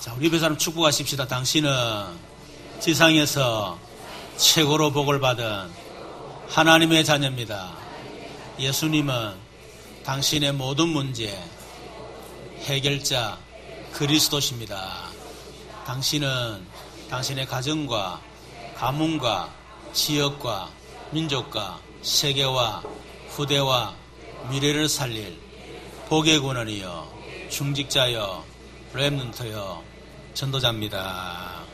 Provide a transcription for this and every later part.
자, 우리 옆에 사람 축복하십시다. 당신은 지상에서 최고로 복을 받은 하나님의 자녀입니다. 예수님은 당신의 모든 문제 해결자 그리스도십니다. 당신은 당신의 가정과 가문과 지역과 민족과 세계와 후대와 미래를 살릴 복의 군원이여 중직자여 렘넌트여 전도자입니다.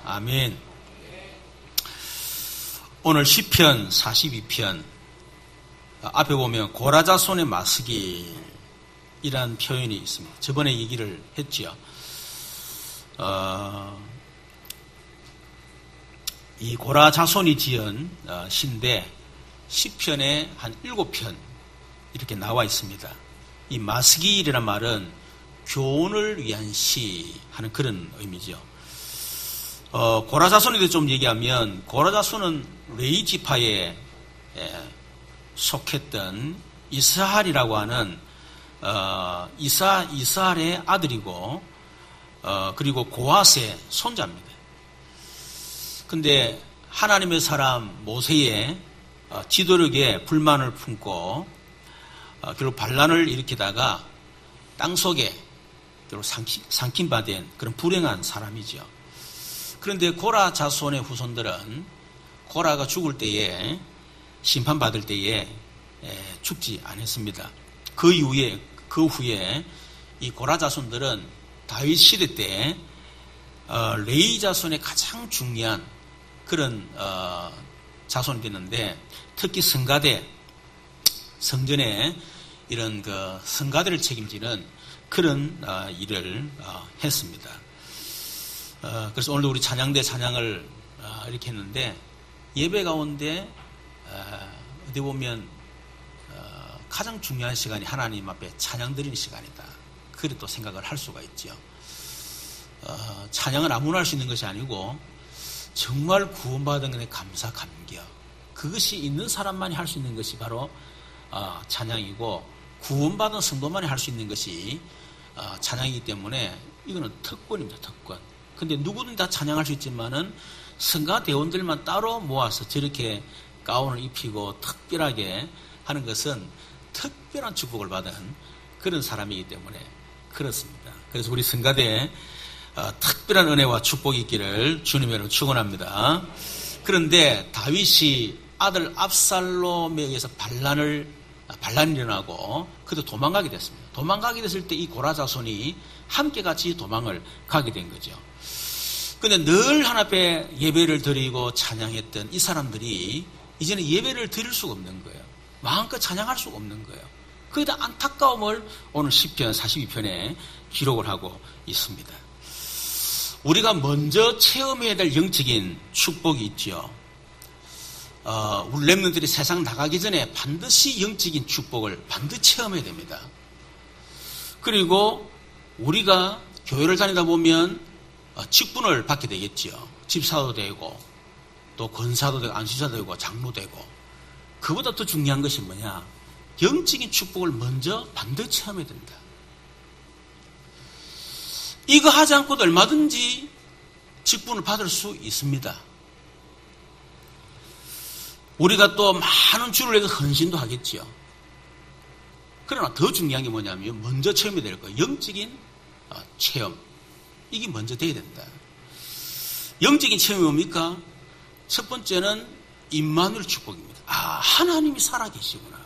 아멘. 오늘 시편 42편 앞에 보면 고라자손의 마스길이라는 표현이 있습니다. 저번에 얘기를 했지요. 이 고라자손이 지은 시인데 시편에 한 7편 이렇게 나와 있습니다. 이 마스길이라는 말은 교훈을 위한 시 하는 그런 의미죠. 고라자손에 대해 좀 얘기하면 고라자손은 레위 지파에 속했던 이스할이라고 하는 이스할의 아들이고 그리고 고핫의 손자입니다. 근데 하나님의 사람 모세의 지도력에 불만을 품고 결국 반란을 일으키다가 땅속에 결국 삼킨받은 그런 불행한 사람이죠. 그런데 고라 자손의 후손들은 고라가 죽을 때에 심판받을 때에 죽지 않았습니다. 그 후에 이 고라 자손들은 다윗 시대 때 레위 자손의 가장 중요한 그런 자손이 됐는데 특히 성전에 이런 그 성가대를 책임지는 그런 일을 했습니다. 그래서 오늘도 우리 찬양대 찬양을 이렇게 했는데 예배 가운데 어디 보면 가장 중요한 시간이 하나님 앞에 찬양 드리는 시간이다. 그렇게 또 생각을 할 수가 있죠. 찬양은 아무나 할 수 있는 것이 아니고 정말 구원받은 것에 감사 감격 그것이 있는 사람만이 할 수 있는 것이 바로 찬양이고 구원받은 성도만이 할 수 있는 것이 찬양이기 때문에 이거는 특권입니다. 특권. 근데 누구든 다 찬양할 수 있지만은 성가 대원들만 따로 모아서 저렇게 가운을 입히고 특별하게 하는 것은 특별한 축복을 받은 그런 사람이기 때문에 그렇습니다. 그래서 우리 성가대에 특별한 은혜와 축복이 있기를 주님으로 축원합니다. 그런데 다윗이 아들 압살롬에 의해서 반란이 일어나고 그도 도망가게 됐습니다. 도망가게 됐을 때 이 고라 자손이 함께 같이 도망을 가게 된 거죠. 근데 늘 하나님께 예배를 드리고 찬양했던 이 사람들이 이제는 예배를 드릴 수가 없는 거예요. 마음껏 찬양할 수가 없는 거예요. 거기다 안타까움을 오늘 시편 42편에 기록을 하고 있습니다. 우리가 먼저 체험해야 될 영적인 축복이 있죠. 우리 렘넌트들이 세상 나가기 전에 반드시 영적인 축복을 반드시 체험해야 됩니다. 그리고 우리가 교회를 다니다 보면 직분을 받게 되겠죠. 집사도 되고 또 권사도 되고 안수사도 되고 장로 되고 그보다 더 중요한 것이 뭐냐? 영적인 축복을 먼저 반드시 체험해야 됩니다. 이거 하지 않고도 얼마든지 직분을 받을 수 있습니다. 우리가 또 많은 주를 위해서 헌신도 하겠지요. 그러나 더 중요한 게 뭐냐면 먼저 체험해야 될 거예요. 영적인 체험. 이게 먼저 돼야 된다. 영적인 체험이 뭡니까? 첫 번째는 임마누엘 축복입니다. 하나님이 살아계시구나.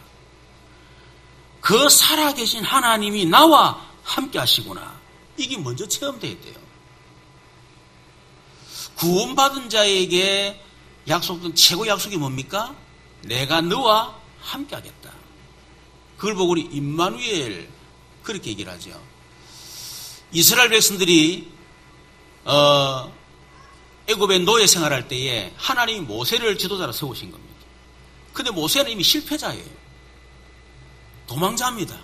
그 살아계신 하나님이 나와 함께 하시구나. 이게 먼저 체험돼야 돼요. 구원받은 자에게 약속된 최고 약속이 뭡니까? 내가 너와 함께 하겠다. 그걸 보고 우리 임마누엘 그렇게 얘기를 하죠. 이스라엘 백성들이 애굽의 노예 생활할 때에 하나님이 모세를 지도자로 세우신 겁니다. 근데 모세는 이미 실패자예요. 도망자입니다.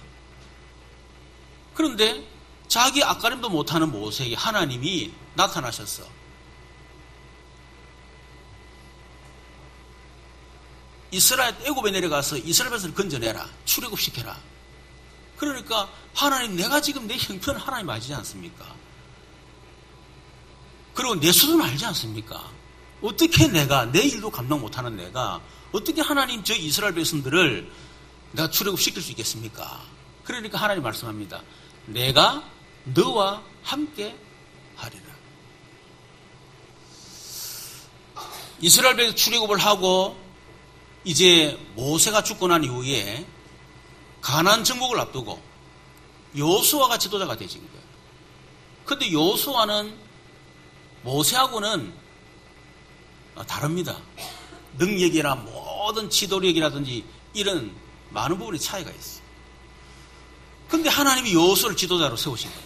그런데 자기 앞가림도 못하는 모세에게 하나님이 나타나셨어. 애굽에 내려가서 이스라엘 백성을 건져내라. 출애굽시켜라. 그러니까 하나님 내가 지금 내 형편은 하나님 아시지 않습니까? 그리고 내 수준을 알지 않습니까? 어떻게 내가, 내 일도 감당 못하는 내가 어떻게 하나님 저 이스라엘 백성들을 내가 출애굽시킬 수 있겠습니까? 그러니까 하나님 말씀합니다. 내가 너와 함께 하리라. 이스라엘 백성 출애굽을 하고 이제 모세가 죽고 난 이후에 가나안 정복을 앞두고 여호수아가 지도자가 되신 거예요. 그런데 여호수아는 모세하고는 다릅니다. 능력이나 모든 지도력이라든지 이런 많은 부분에 차이가 있어요. 그런데 하나님이 여호수아를 지도자로 세우신 거예요.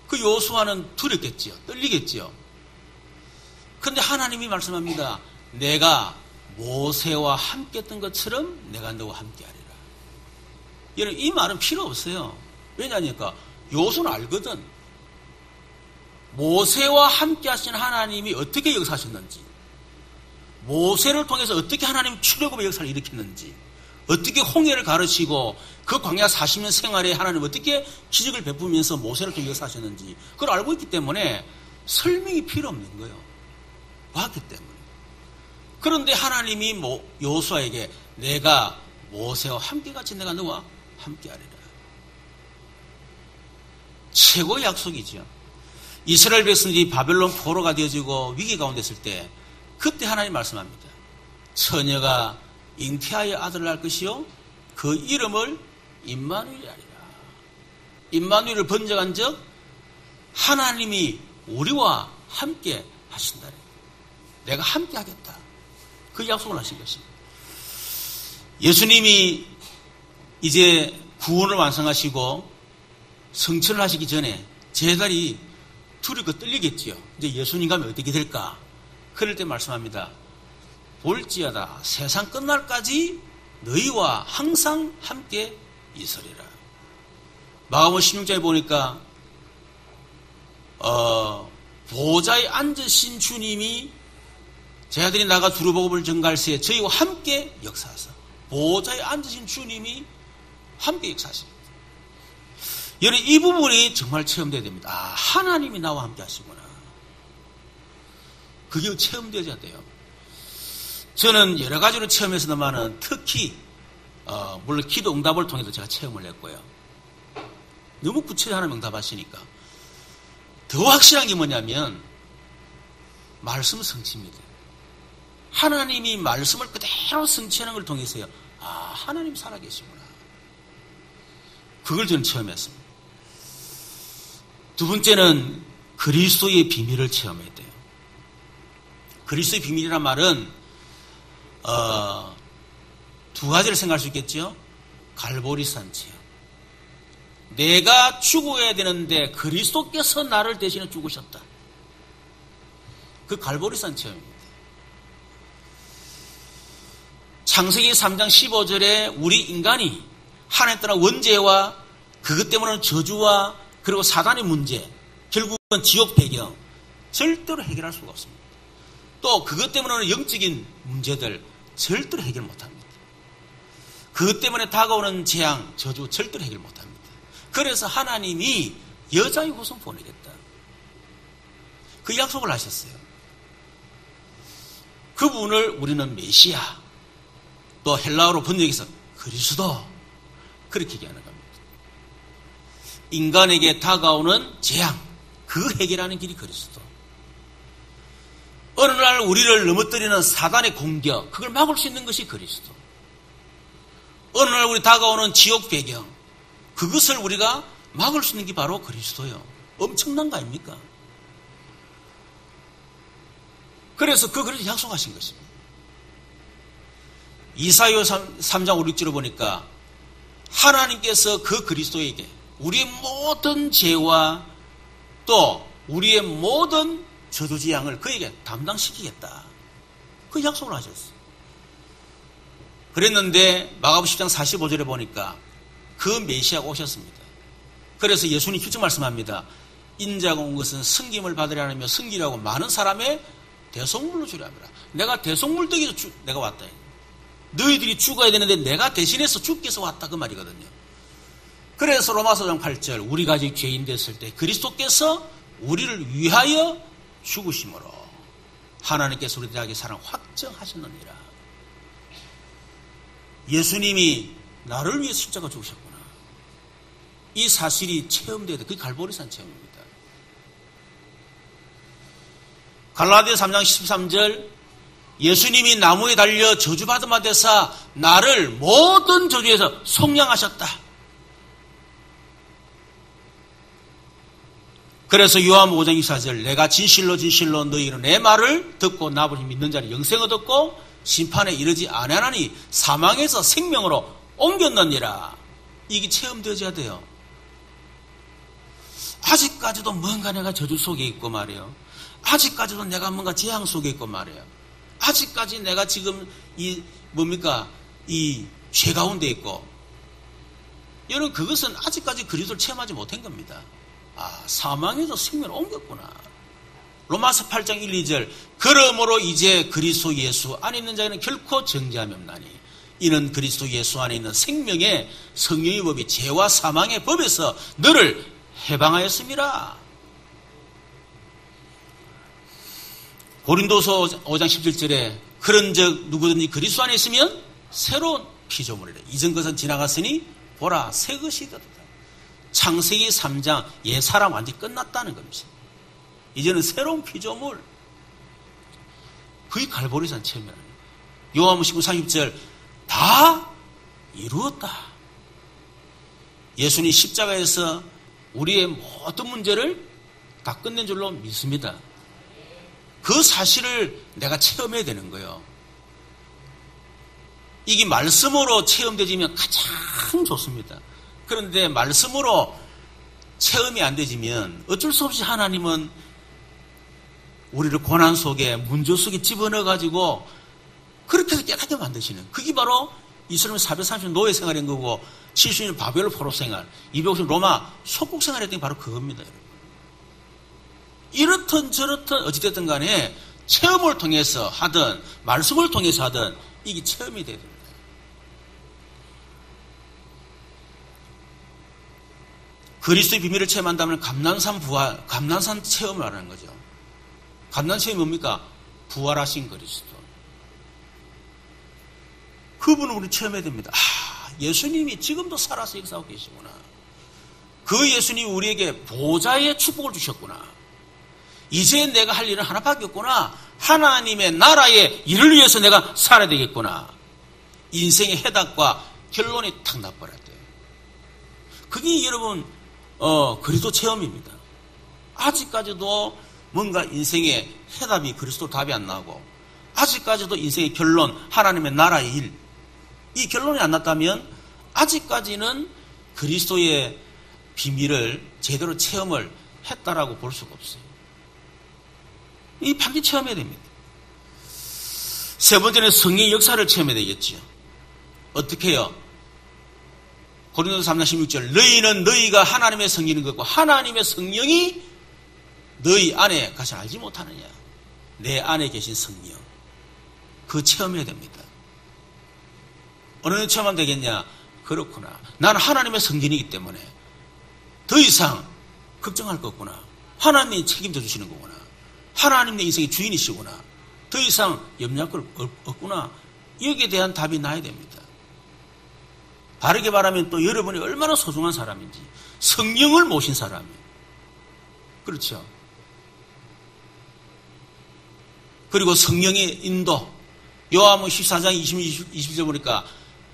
그 여호수아는 두렵겠지요. 떨리겠지요. 그런데 하나님이 말씀합니다. 내가 모세와 함께 했던 것처럼 내가 너와 함께 하리라. 여러분, 이 말은 필요 없어요. 왜냐하니까 여호수아는 알거든. 모세와 함께 하신 하나님이 어떻게 역사하셨는지, 모세를 통해서 어떻게 하나님 출애굽의 역사를 일으켰는지, 어떻게 홍해를 가르치고 그 광야 40년 생활에 하나님 어떻게 기적을 베푸면서 모세를 통해 역사하셨는지 그걸 알고 있기 때문에 설명이 필요 없는 거예요. 봤기 때문에. 그런데 하나님이 여호수아에게 내가 모세와 함께같이 내가 너와 함께하리라. 최고의 약속이죠. 이스라엘 백성들이 바벨론 포로가 되어지고 위기 가운데 있을 때 그때 하나님 말씀합니다. 처녀가 잉태하여 아들을 낳을 것이요 그 이름을 임마누엘이 하리라. 임마누엘을 번역한 적 하나님이 우리와 함께 하신다. 내가 함께 하겠다. 그 약속을 하신 것입니다. 예수님이 이제 구원을 완성하시고 성천을 하시기 전에 제자들이 두렵고 떨리겠지요. 이제 예수님 가면 어떻게 될까? 그럴 때 말씀합니다. 볼지어다 세상 끝날까지 너희와 항상 함께 있으리라. 마가복음 16장에 보니까 보좌에 앉으신 주님이 제자들이 나가 두루복음을 전갈새 저희와 함께 역사하사. 보좌에 앉으신 주님이 함께 역사하십니다. 여러분, 이 부분이 정말 체험되어야 됩니다. 아, 하나님이 나와 함께 하시구나. 그게 체험되어야 돼요. 저는 여러 가지로 체험했습니다만은 특히 물론 기도 응답을 통해서 제가 체험을 했고요. 너무 구체적으로 하나님 응답하시니까 더 확실한 게 뭐냐면 말씀 성취입니다. 하나님이 말씀을 그대로 성취하는 걸 통해서요. 아, 하나님 살아계시구나. 그걸 저는 체험했습니다. 두 번째는 그리스도의 비밀을 체험해야 돼요. 그리스도의 비밀이란 말은 두 가지를 생각할 수 있겠죠. 갈보리산 체험. 내가 죽어야 되는데 그리스도께서 나를 대신해 죽으셨다. 그 갈보리산 체험입니다. 창세기 3장 15절에 우리 인간이 하나님 따라 원죄와 그것 때문에 저주와 그리고 사단의 문제, 결국은 지옥 배경 절대로 해결할 수가 없습니다. 또 그것 때문에 영적인 문제들 절대로 해결 못합니다. 그것 때문에 다가오는 재앙, 저주 절대로 해결 못합니다. 그래서 하나님이 여자의 후손 보내겠다. 그 약속을 하셨어요. 그분을 우리는 메시아, 또 헬라어로 번역해서 그리스도 그렇게 얘기하는 겁니다. 인간에게 다가오는 재앙, 그 해결하는 길이 그리스도. 어느 날 우리를 넘어뜨리는 사단의 공격, 그걸 막을 수 있는 것이 그리스도. 어느 날 우리 다가오는 지옥 배경, 그것을 우리가 막을 수 있는 게 바로 그리스도예요. 엄청난 거 아닙니까? 그래서 그것을 약속하신 것입니다. 이사야 3장 5, 6절을 보니까 하나님께서 그 그리스도에게 우리의 모든 죄와 또 우리의 모든 저주지향을 그에게 담당시키겠다. 그 약속을 하셨어요. 그랬는데 마가복음 10장 45절에 보니까 그 메시아가 오셨습니다. 그래서 예수님 직접 말씀합니다. 인자가 온 것은 섬김을 받으려 하며 섬기려고 많은 사람의 대속물로 주려 합니다. 내가 대속물 덕에서 내가 왔다. 너희들이 죽어야 되는데 내가 대신해서 죽기 위해서 왔다 그 말이거든요. 그래서 로마서 장 8절 우리가 아직 죄인 됐을 때 그리스도께서 우리를 위하여 죽으심으로 하나님께서 우리 대하게 사랑 확정하셨느니라. 예수님이 나를 위해 십자가 죽으셨구나. 이 사실이 체험되어야 돼. 그게 갈보리산 체험입니다. 갈라디아 3장 13절 예수님이 나무에 달려 저주받음마 되사 나를 모든 저주에서 속량하셨다. 그래서 요한복음 5장 24절 내가 진실로 진실로 너희는 내 말을 듣고 나보니 믿는 자를 영생을 얻고 심판에 이르지 아니하나니 사망에서 생명으로 옮겼느니라. 이게 체험되어져야 돼요. 아직까지도 뭔가 내가 저주 속에 있고 말이에요. 아직까지도 내가 뭔가 재앙 속에 있고 말이에요. 아직까지 내가 지금 이 죄 가운데 있고. 여러분 그것은 아직까지 그리스도를 체험하지 못한 겁니다. 사망에서 생명을 옮겼구나. 로마서 8장 1, 2절 그러므로 이제 그리스도 예수 안에 있는 자에는 결코 정죄함이 없나니 이는 그리스도 예수 안에 있는 생명의 성령의 법이 죄와 사망의 법에서 너를 해방하였음이라. 고린도서 5장 17절에 그런즉 누구든지 그리스도 안에 있으면 새로운 피조물이라. 이전 것은 지나갔으니 보라 새 것이 되었다. 창세기 3장 옛사람 완전히 끝났다는 겁니다. 이제는 새로운 피조물. 그게 갈보리산 체험이라는 거예요. 요한복음 19, 30절 다 이루었다. 예수님 십자가에서 우리의 모든 문제를 다 끝낸 줄로 믿습니다. 그 사실을 내가 체험해야 되는 거예요. 이게 말씀으로 체험되지면 가장 좋습니다. 그런데 말씀으로 체험이 안 되지면 어쩔 수 없이 하나님은 우리를 고난 속에 문제 속에 집어넣어가지고 그렇게 해서 깨닫게 만드시는 그게 바로 이스라엘 430년 노예 생활인 거고 70년 바벨론 포로 생활 250년 로마 속국 생활했던 게 바로 그겁니다. 여러분. 이렇든 저렇든 어찌됐든 간에 체험을 통해서 하든 말씀을 통해서 하든 이게 체험이 돼야 됩니다. 그리스도의 비밀을 체험한다면 감난산 부활, 감난산 체험을 하는 거죠. 감난 체험이 뭡니까? 부활하신 그리스도. 그분을 우리 체험해야 됩니다. 예수님이 지금도 살아서 역사하고 계시구나. 그 예수님이 우리에게 보좌의 축복을 주셨구나. 이제 내가 할 일은 하나밖에 없구나. 하나님의 나라의 일을 위해서 내가 살아야 되겠구나. 인생의 해답과 결론이 탁 나버렸대요. 그게 여러분 그리스도 체험입니다. 아직까지도 뭔가 인생의 해답이 그리스도 답이 안 나고 아직까지도 인생의 결론 하나님의 나라의 일 이 결론이 안 났다면 아직까지는 그리스도의 비밀을 제대로 체험을 했다라고 볼 수가 없어요. 이 반드시 체험해야 됩니다. 세 번째는 성령의 역사를 체험해야 되겠죠. 어떻게 해요? 고린도서 3장 16절 너희는 너희가 하나님의 성령인 것과 하나님의 성령이 너희 안에 가서 알지 못하느냐. 내 안에 계신 성령. 그 체험해야 됩니다. 어느 정도 체험하면 되겠냐? 그렇구나. 나는 하나님의 성전이기 때문에 더 이상 걱정할 거 없구나. 하나님이 책임져 주시는 거구나. 하나님 내 인생의 주인이시구나. 더 이상 염려할 걸 없구나. 여기에 대한 답이 나야 됩니다. 바르게 말하면 또 여러분이 얼마나 소중한 사람인지 성령을 모신 사람이에요. 그렇죠. 그리고 성령의 인도 요한복음 14장 20절 보니까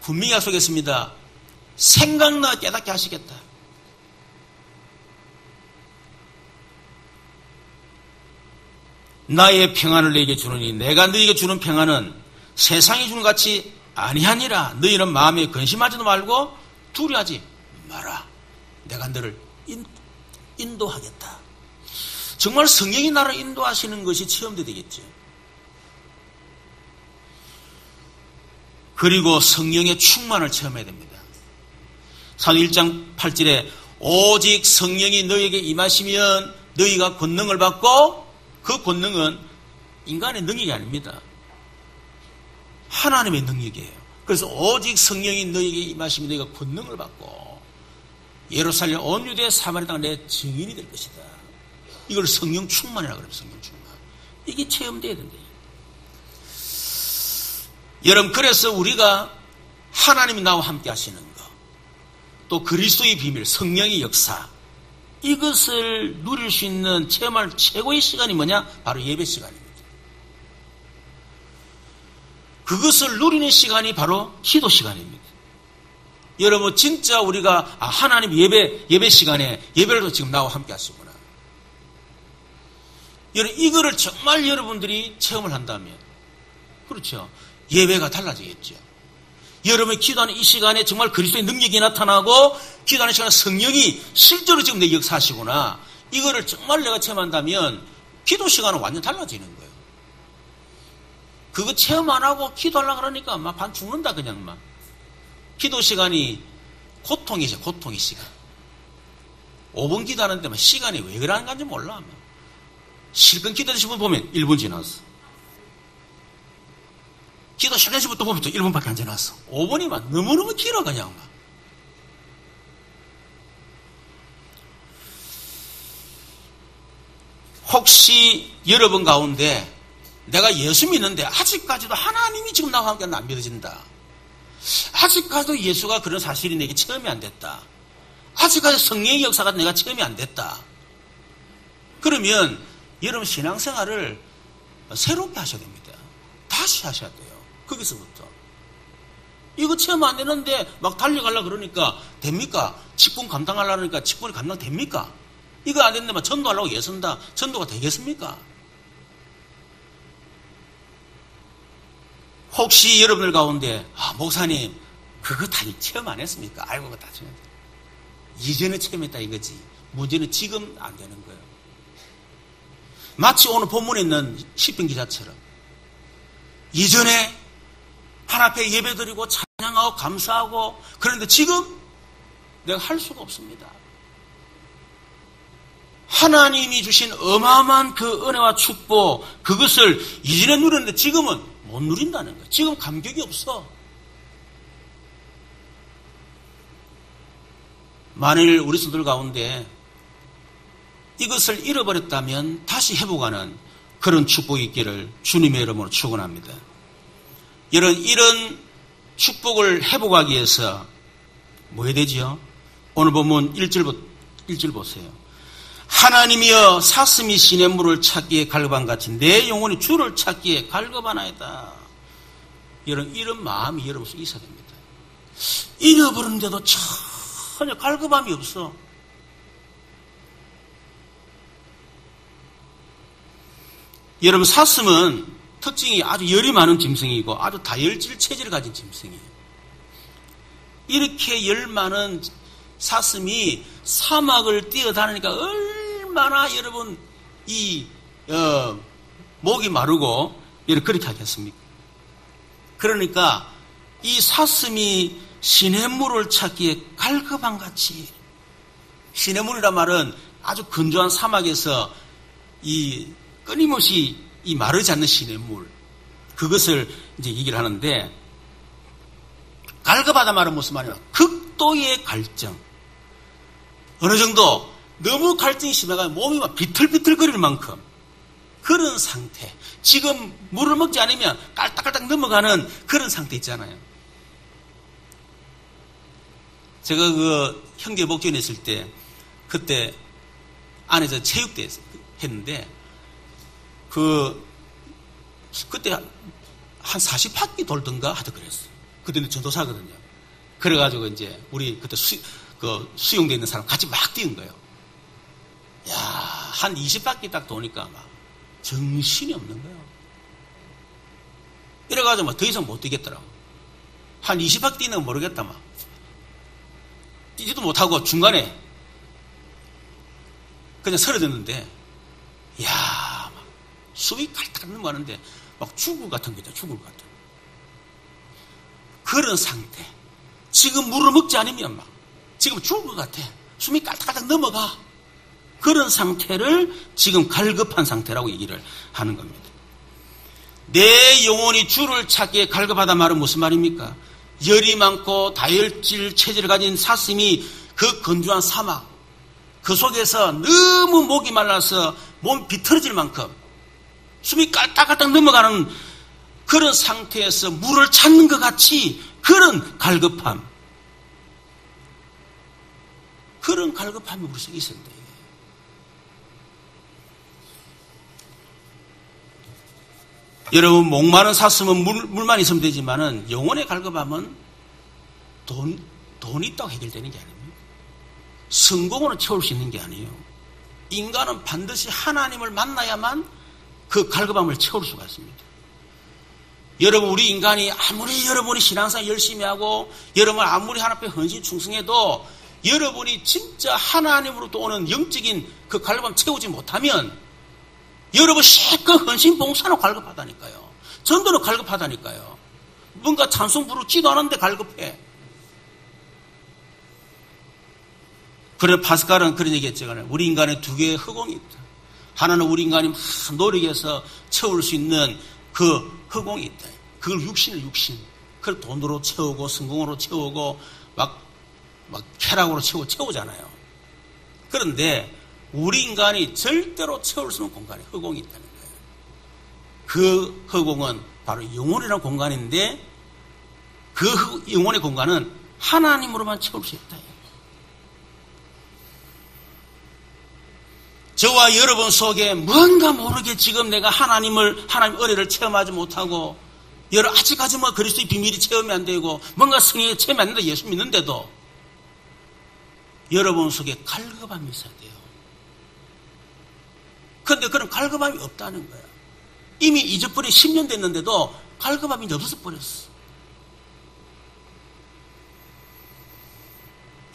분명히 약속했습니다. 생각나 깨닫게 하시겠다. 나의 평안을 너희에게 주노니 내가 너희에게 주는 평안은 세상이 주는 같이 아니하니라. 너희는 마음에 근심하지도 말고 두려워하지 마라. 내가 너를 인도하겠다. 정말 성령이 나를 인도하시는 것이 체험되야 되겠죠. 그리고 성령의 충만을 체험해야 됩니다. 사도행전 1장 8절에 오직 성령이 너희에게 임하시면 너희가 권능을 받고 그 권능은 인간의 능력이 아닙니다. 하나님의 능력이에요. 그래서 오직 성령이 너희에게 임하시면 너희가 권능을 받고 예루살렘 온 유대 사마리아 땅 내 증인이 될 것이다. 이걸 성령 충만이라고 그래요. 성령 충만. 이게 체험돼야 된다. 여러분, 그래서 우리가 하나님이 나와 함께 하시는 것, 또 그리스도의 비밀, 성령의 역사, 이것을 누릴 수 있는 체험할 최고의 시간이 뭐냐? 바로 예배 시간입니다. 그것을 누리는 시간이 바로 기도 시간입니다. 여러분, 진짜 우리가 하나님 예배 시간에 예배를 지금 나와 함께 하시구나. 여러분, 이거를 정말 여러분들이 체험을 한다면, 그렇죠, 예배가 달라지겠죠. 여러분이 기도하는 이 시간에 정말 그리스도의 능력이 나타나고, 기도하는 시간에 성령이 실제로 지금 내 역사하시구나. 이거를 정말 내가 체험한다면 기도 시간은 완전 달라지는 거예요. 그거 체험 안 하고 기도하려고 그러니까 막 반 죽는다, 그냥 막. 기도 시간이 고통이죠, 고통의 시간. 5분 기도하는데 막 시간이 왜 그러는 건지 몰라. 막. 실컷 기도하시는 분 보면 1분 지났어. 기도 시간하시는 분 또 보면 또 1분밖에 안 지났어. 5분이 막 너무너무 길어, 그냥 막. 혹시 여러분 가운데 내가 예수 믿는데 아직까지도 하나님이 지금 나와 함께 안 믿어진다. 아직까지도 예수가 그런 사실이 내게 체험이 안 됐다. 아직까지 성령의 역사가 내가 체험이 안 됐다. 그러면 여러분 신앙생활을 새롭게 하셔야 됩니다. 다시 하셔야 돼요. 거기서부터. 이거 체험 안 되는데 막 달려가려고 그러니까 됩니까? 직분 감당하려니까 직분이 감당됩니까? 이거 안 됐는데 막 전도하려고 애쓴다. 전도가 되겠습니까? 혹시 여러분들 가운데 목사님 그거 다 체험 안 했습니까? 아이고 그거 다 체험. 이전에 체험했다 이거지. 문제는 지금 안 되는 거예요. 마치 오늘 본문에 있는 시편 기자처럼 이전에 하나님 앞에 예배드리고 찬양하고 감사하고 그런데 지금 내가 할 수가 없습니다. 하나님이 주신 어마어마한 그 은혜와 축복 그것을 이전에 누렸는데 지금은 못 누린다는 거예요. 지금 감격이 없어. 만일 우리 성도들 가운데 이것을 잃어버렸다면 다시 회복하는 그런 축복이 있기를 주님의 이름으로 축원합니다. 이런 축복을 회복하기 위해서 뭐 해야 되지요? 오늘 보면 1절 보세요. 하나님이여 사슴이 시냇물을 찾기에 갈급한 같이 내 영혼이 주를 찾기에 갈급하나이다. 이런 마음이 여러분 속에 있어야 됩니다. 잃어버렸는데도 전혀 갈급함이 없어. 여러분 사슴은 특징이 아주 열이 많은 짐승이고 아주 다혈질 체질을 가진 짐승이에요. 이렇게 열 많은 사슴이 사막을 뛰어다니니까 얼마나 여러분 목이 마르고 그렇게 하겠습니까? 그러니까 이 사슴이 시냇물을 찾기에 갈급한 같이 시냇물이란 말은 아주 건조한 사막에서 끊임없이 마르지 않는 시냇물 그것을 이제 얘기를 하는데 갈급하다 말은 무슨 말이야? 극도의 갈증. 어느 정도 너무 갈증이 심해가지고 몸이 막 비틀비틀거릴 만큼 그런 상태. 지금 물을 먹지 않으면 깔딱깔딱 넘어가는 그런 상태 있잖아요. 제가 그 형제 목전에 있을 때 그때 안에서 체육대 했는데 그때 한 40바퀴 돌던가 하다 그랬어요. 그때는 전도사거든요. 그래가지고 이제 우리 그때 수용되어 있는 사람 같이 막 뛰는 거예요. 야, 한 20바퀴 딱 도니까 막 정신이 없는 거예요. 이래가지고 막 더 이상 못 뛰겠더라고. 한 20바퀴 뛰는 건 모르겠다 막. 뛰지도 못하고 중간에 그냥 쓰러졌는데, 야, 막 숨이 칼딱 넘어가는데 막 죽을 것 같은 거죠. 죽을 것 같은. 그런 상태. 지금 물을 먹지 않으면 막 지금 죽을 것 같아. 숨이 깔딱깔딱 넘어가. 그런 상태를 지금 갈급한 상태라고 얘기를 하는 겁니다. 내 영혼이 주를 찾기에 갈급하다 말은 무슨 말입니까? 열이 많고 다혈질 체질을 가진 사슴이 그 건조한 사막, 그 속에서 너무 목이 말라서 몸이 비틀어질 만큼 숨이 깔딱깔딱 넘어가는 그런 상태에서 물을 찾는 것 같이 그런 갈급함, 그런 갈급함이 우리 속에 있었는데, 여러분 목마른 사슴은 물만 있으면 되지만은 영혼의 갈급함은 돈이 있다고 해결되는 게 아닙니다. 성공으로 채울 수 있는 게 아니에요. 인간은 반드시 하나님을 만나야만 그 갈급함을 채울 수가 있습니다. 여러분, 우리 인간이 아무리 여러분이 신앙생활 열심히 하고 여러분 아무리 하나님 앞에 헌신 충성해도 여러분이 진짜 하나님으로부터 오는 영적인 그 갈급함 채우지 못하면 여러분 실컷 헌신 봉사는 갈급하다니까요. 전도는 갈급하다니까요. 뭔가 찬송 부르지도 않았는데 갈급해. 그래 파스칼은 그런 얘기했잖아요. 우리 인간에 두 개의 허공이 있다. 하나는 우리 인간이 막 노력해서 채울 수 있는 그 허공이 있다. 그걸 육신. 그걸 돈으로 채우고 성공으로 채우고 막 쾌락으로 채우잖아요. 그런데 우리 인간이 절대로 채울 수 없는 공간에 허공이 있다는 거예요. 그 허공은 바로 영혼이라는 공간인데 그 영혼의 공간은 하나님으로만 채울 수 있다. 저와 여러분 속에 뭔가 모르게 지금 내가 하나님 은혜를 체험하지 못하고 아직까지 그리스도의 비밀이 체험이 안 되고 뭔가 성령의 체험이 안 된다 예수 믿는데도 여러분 속에 갈급함이 있어야 돼요. 그런데 그런 갈급함이 없다는 거야. 이미 잊어버린 10년 됐는데도 갈급함이 없어져 버렸어.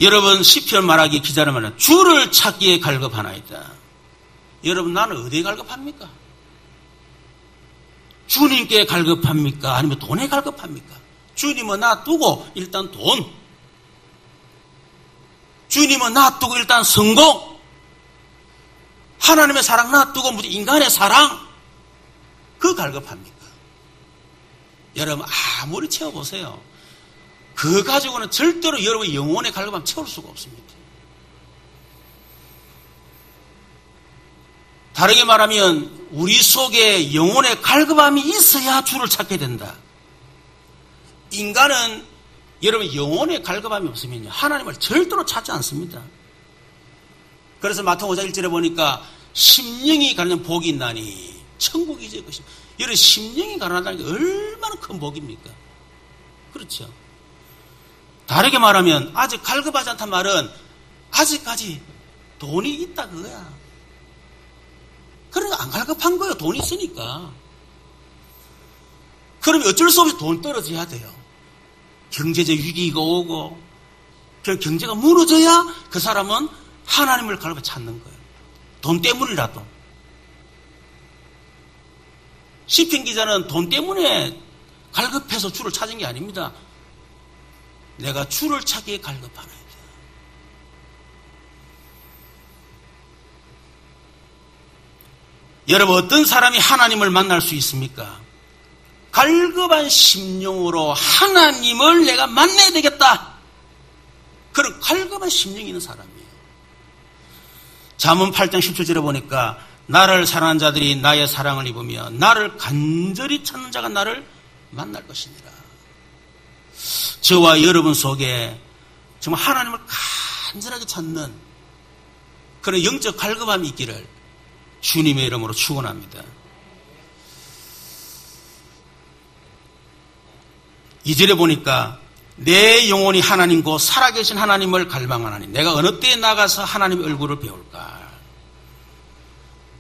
여러분 시편 말하기 기자는 말하는 주를 찾기에 갈급하나이다. 여러분 나는 어디에 갈급합니까? 주님께 갈급합니까? 아니면 돈에 갈급합니까? 주님은 놔두고 일단 돈, 주님은 놔두고 일단 성공, 하나님의 사랑 놔두고 무슨 인간의 사랑, 그 갈급합니까? 여러분 아무리 채워보세요. 그 가지고는 절대로 여러분의 영혼의 갈급함 채울 수가 없습니다. 다르게 말하면 우리 속에 영혼의 갈급함이 있어야 주를 찾게 된다. 인간은 여러분 영혼의 갈급함이 없으면요 하나님을 절대로 찾지 않습니다. 그래서 마태복음 5장 1절에 보니까 심령이 가는 복이 있나니 천국이지 그것이. 여러분 심령이 가난하다는 게 얼마나 큰 복입니까? 그렇죠. 다르게 말하면 아직 갈급하지 않단 말은 아직까지 돈이 있다 그거야. 그러니까 안 갈급한 거예요. 돈이 있으니까. 그러면 어쩔 수 없이 돈 떨어져야 돼요. 경제적 위기가 오고 경제가 무너져야 그 사람은 하나님을 갈급해 찾는 거예요. 돈 때문이라도. 시편 기자는 돈 때문에 갈급해서 주를 찾은 게 아닙니다. 내가 주를 찾기에 갈급하나이다. 여러분 어떤 사람이 하나님을 만날 수 있습니까? 갈급한 심령으로 하나님을 내가 만나야 되겠다. 그런 갈급한 심령이 있는 사람이에요. 잠언 8장 17절에 보니까 나를 사랑하는 자들이 나의 사랑을 입으며 나를 간절히 찾는 자가 나를 만날 것이니라. 저와 여러분 속에 정말 하나님을 간절하게 찾는 그런 영적 갈급함이 있기를 주님의 이름으로 축원합니다. 2절에 보니까 내 영혼이 하나님 곧 살아계신 하나님을 갈망하나니 내가 어느 때에 나가서 하나님의 얼굴을 배울까.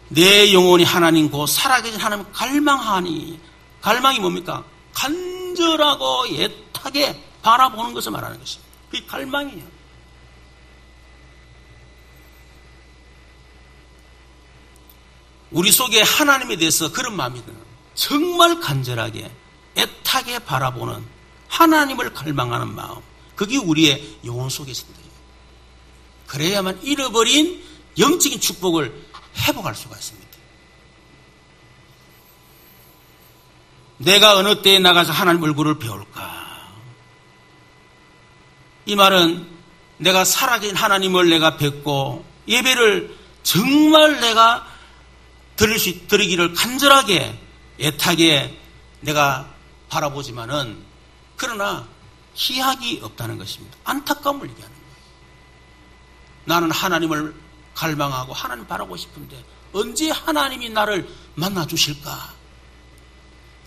내 영혼이 하나님 곧 살아계신 하나님을 갈망하니 갈망이 뭡니까? 간절하고 애타게 바라보는 것을 말하는 것입니다. 그게 갈망이에요. 우리 속에 하나님에 대해서 그런 마음이 드는 정말 간절하게 애타게 바라보는 하나님을 갈망하는 마음, 그게 우리의 영혼 속에 있습니다. 그래야만 잃어버린 영적인 축복을 회복할 수가 있습니다. 내가 어느 때에 나가서 하나님 얼굴을 배울까? 이 말은 내가 살아계신 하나님을 내가 뵙고 예배를 정말 내가 드리기를 간절하게 애타게 내가 바라보지만은 그러나 희약이 없다는 것입니다. 안타까움을 얘기하는 거예요. 나는 하나님을 갈망하고 하나님 바라고 싶은데 언제 하나님이 나를 만나 주실까?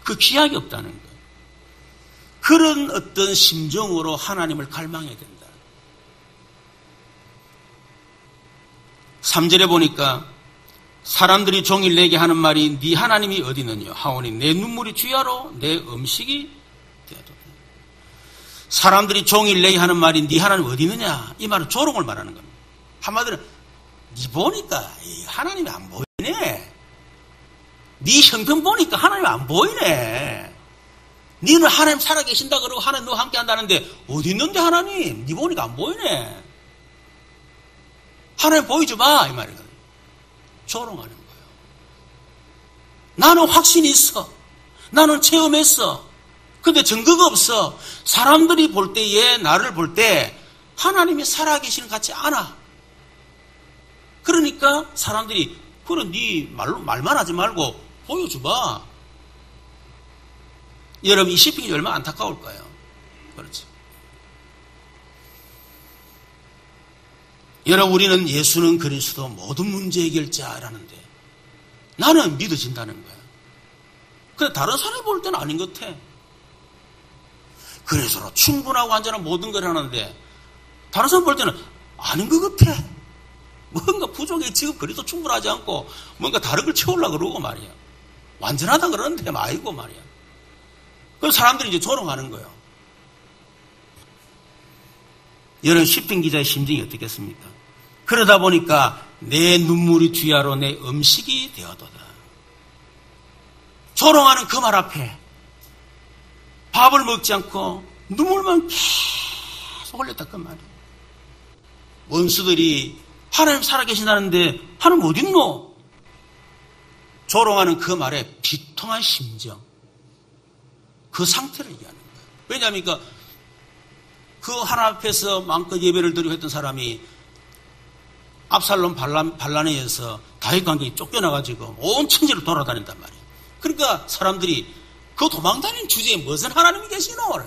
그 기약이 없다는 거예요. 그런 어떤 심정으로 하나님을 갈망해야 된다. 3절에 보니까 사람들이 종일 내게 하는 말이 네 하나님이 어디 있느냐 하오니 내 눈물이 주야로 내 음식이 되어도. 사람들이 종일 내게 하는 말이 네 하나님 어디 있느냐, 이 말은 조롱을 말하는 겁니다. 한마디로 네 보니까 하나님이 안 보이네. 네 형편 보니까 하나님이 안 보이네. 너는 하나님 살아계신다 그러고 하나님 너와 함께 한다는데 어디 있는데 하나님? 네 보니까 안 보이네. 하나님 보여줘봐, 이 말이거든요. 조롱하는 거예요. 나는 확신이 있어. 나는 체험했어. 근데 증거가 없어. 사람들이 볼 때에, 나를 볼 때 하나님이 살아계시는 것 같지 않아. 그러니까 사람들이 그래 네 말만 하지 말고 보여줘봐. 여러분 이 시편이 얼마나 안타까울까요? 그렇죠. 여러분 우리는 예수는 그리스도 모든 문제 해결자라는데 나는 믿어진다는 거야. 근데 다른 사람이 볼 때는 아닌 것 같아. 그래서 충분하고 완전한 모든 걸 하는데 다른 사람 볼 때는 아닌 것 같아. 뭔가 부족해. 지금 그리도 충분하지 않고 뭔가 다른 걸 채우려고 그러고 말이야. 완전하다 그러는데 아이고 말이야. 그래서 사람들이 이제 조롱하는 거예요. 여러분 시편 기자의 심정이 어떻겠습니까? 그러다 보니까 내 눈물이 주야로 내 음식이 되어도다. 조롱하는 그 말 앞에 밥을 먹지 않고 눈물만 계속 흘렸다 그 말이에요. 원수들이 하나님 살아계신다는데 하나님 어딨노? 조롱하는 그 말에 비통한 심정, 그 상태를 얘기하는 거예요. 왜냐하면 그 하나님 앞에서 마음껏 예배를 드리고 했던 사람이 압살롬 반란에 의해서 다윗 관계에 쫓겨나가지고 온 천지를 돌아다닌단 말이에요. 그러니까 사람들이 그 도망다니는 주제에 무슨 하나님이 계시노?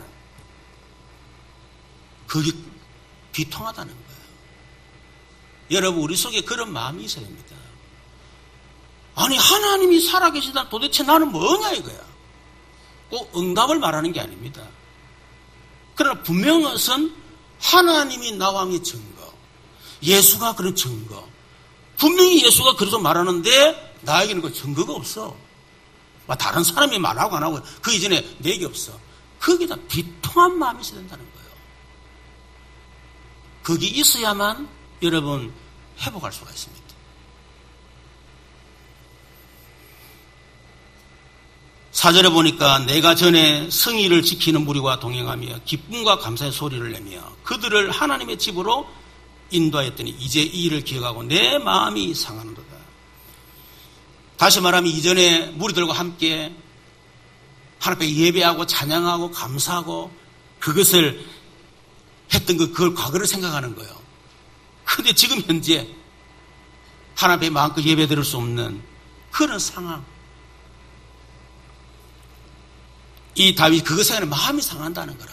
그게 비통하다는 거예요. 여러분 우리 속에 그런 마음이 있어야 됩니다. 아니 하나님이 살아계시다 도대체 나는 뭐냐 이거야. 꼭 응답을 말하는 게 아닙니다. 그러나 분명한 것은 하나님이 나와 함께 증거, 예수가 그런 증거, 분명히 예수가 그래서 말하는데 나에게는 그 증거가 없어. 다른 사람이 말하고 안 하고 그 이전에 내게 없어. 거기다 비통한 마음이 있어야 된다는 거예요. 거기 있어야만 여러분 회복할 수가 있습니다. 사절에 보니까 내가 전에 성의를 지키는 무리와 동행하며 기쁨과 감사의 소리를 내며 그들을 하나님의 집으로 인도하였더니 이제 이 일을 기억하고 내 마음이 상하는도다. 다시 말하면 이전에 무리들과 함께 하나님 앞에 예배하고 찬양하고 감사하고 그것을 했던 그걸 과거를 생각하는 거예요. 그런데 지금 현재 하나님 앞에 마음껏 예배 드릴 수 없는 그런 상황. 이 다윗 그것에 마음이 상한다는 거라.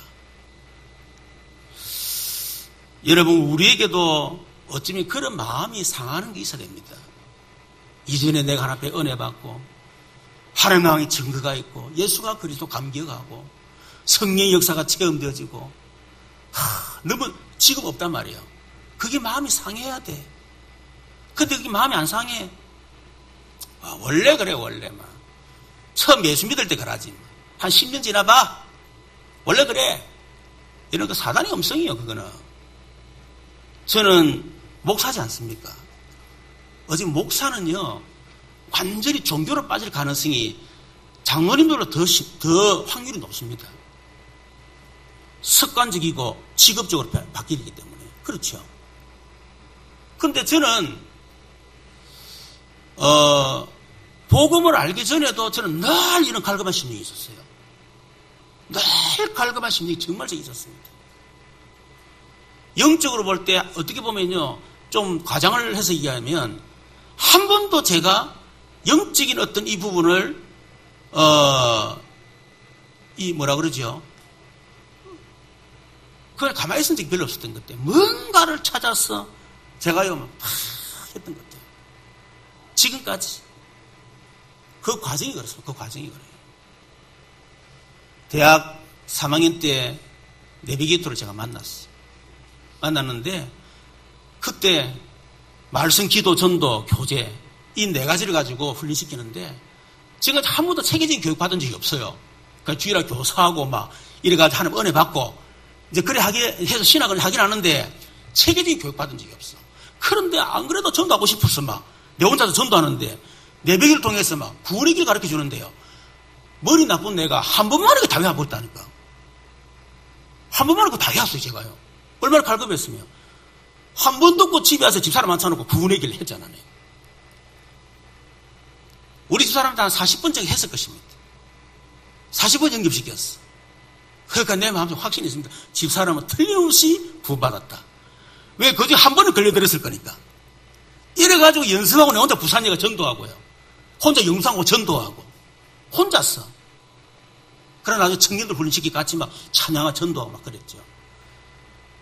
여러분 우리에게도 어쩌면 그런 마음이 상하는 게 있어야 됩니다. 이전에 내가 하나님 앞에 은혜 받고 하나님의 왕의 증거가 있고 예수가 그리스도 감격하고 성령의 역사가 체험되어지고 너무 지금 없단 말이에요. 그게 마음이 상해야 돼. 근데 그게 마음이 안 상해. 원래 그래 원래 막 처음 예수 믿을 때 그러지. 한 10년 지나봐. 원래 그래. 이런 거 사단의 음성이에요. 그거는. 저는 목사지 않습니까? 어제 목사는요 완전히 종교로 빠질 가능성이 장로님들보다 더 확률이 높습니다. 습관적이고 직업적으로 바뀌기 때문에. 그렇죠. 그런데 저는 복음을 알기 전에도 저는 늘 이런 갈급한 심령이 있었어요. 늘 갈급한 심령이 정말 있었습니다. 영적으로 볼 때 어떻게 보면요 좀 과장을 해서 얘기하면 한 번도 제가 영적인 어떤 이 부분을 이 뭐라 그러죠? 그걸 가만히 있은 적이 별로 없었던 것 같아요. 뭔가를 찾아서 제가요 막 했던 것 같아요. 지금까지 그 과정이 그렇습니다. 그 과정이 그래요. 대학 3학년 때 내비게이터를 제가 만났어요. 만났는데 그때 말씀, 기도, 전도, 교제 이 네 가지를 가지고 훈련시키는데 지금 한 번도 체계적인 교육 받은 적이 없어요. 그러니까 주일날 교사하고 막 이래가지고 하나님 은혜 받고 이제 그래 해서 신학을 하긴 하는데 체계적인 교육 받은 적이 없어. 그런데 안 그래도 전도하고 싶었어. 막 내 혼자서 전도하는데 내비를 통해서 막 구원의 길 가르쳐 주는데요. 머리 나쁜 내가 한 번만 하고 다 외워버렸다니까. 한 번만 하고 다 외웠어요, 제가요. 얼마나 갈급했으면. 한 번도 없고 집에 와서 집사람 앉혀놓고 구원의 길을 했잖아요. 우리 집사람한테 한 40번째 했을 것입니다. 40번 영접시켰어. 그러니까 내 마음속에 확신이 있습니다. 집사람은 틀림없이 구원받았다. 왜? 그중 한 번은 걸려들었을 거니까. 이래가지고 연습하고 내 혼자 부산역에 전도하고요. 혼자 영상하고 전도하고. 혼자서. 그러나 나중에 청년들 훈련시키고 같이 막 찬양하 전도하고 막 그랬죠.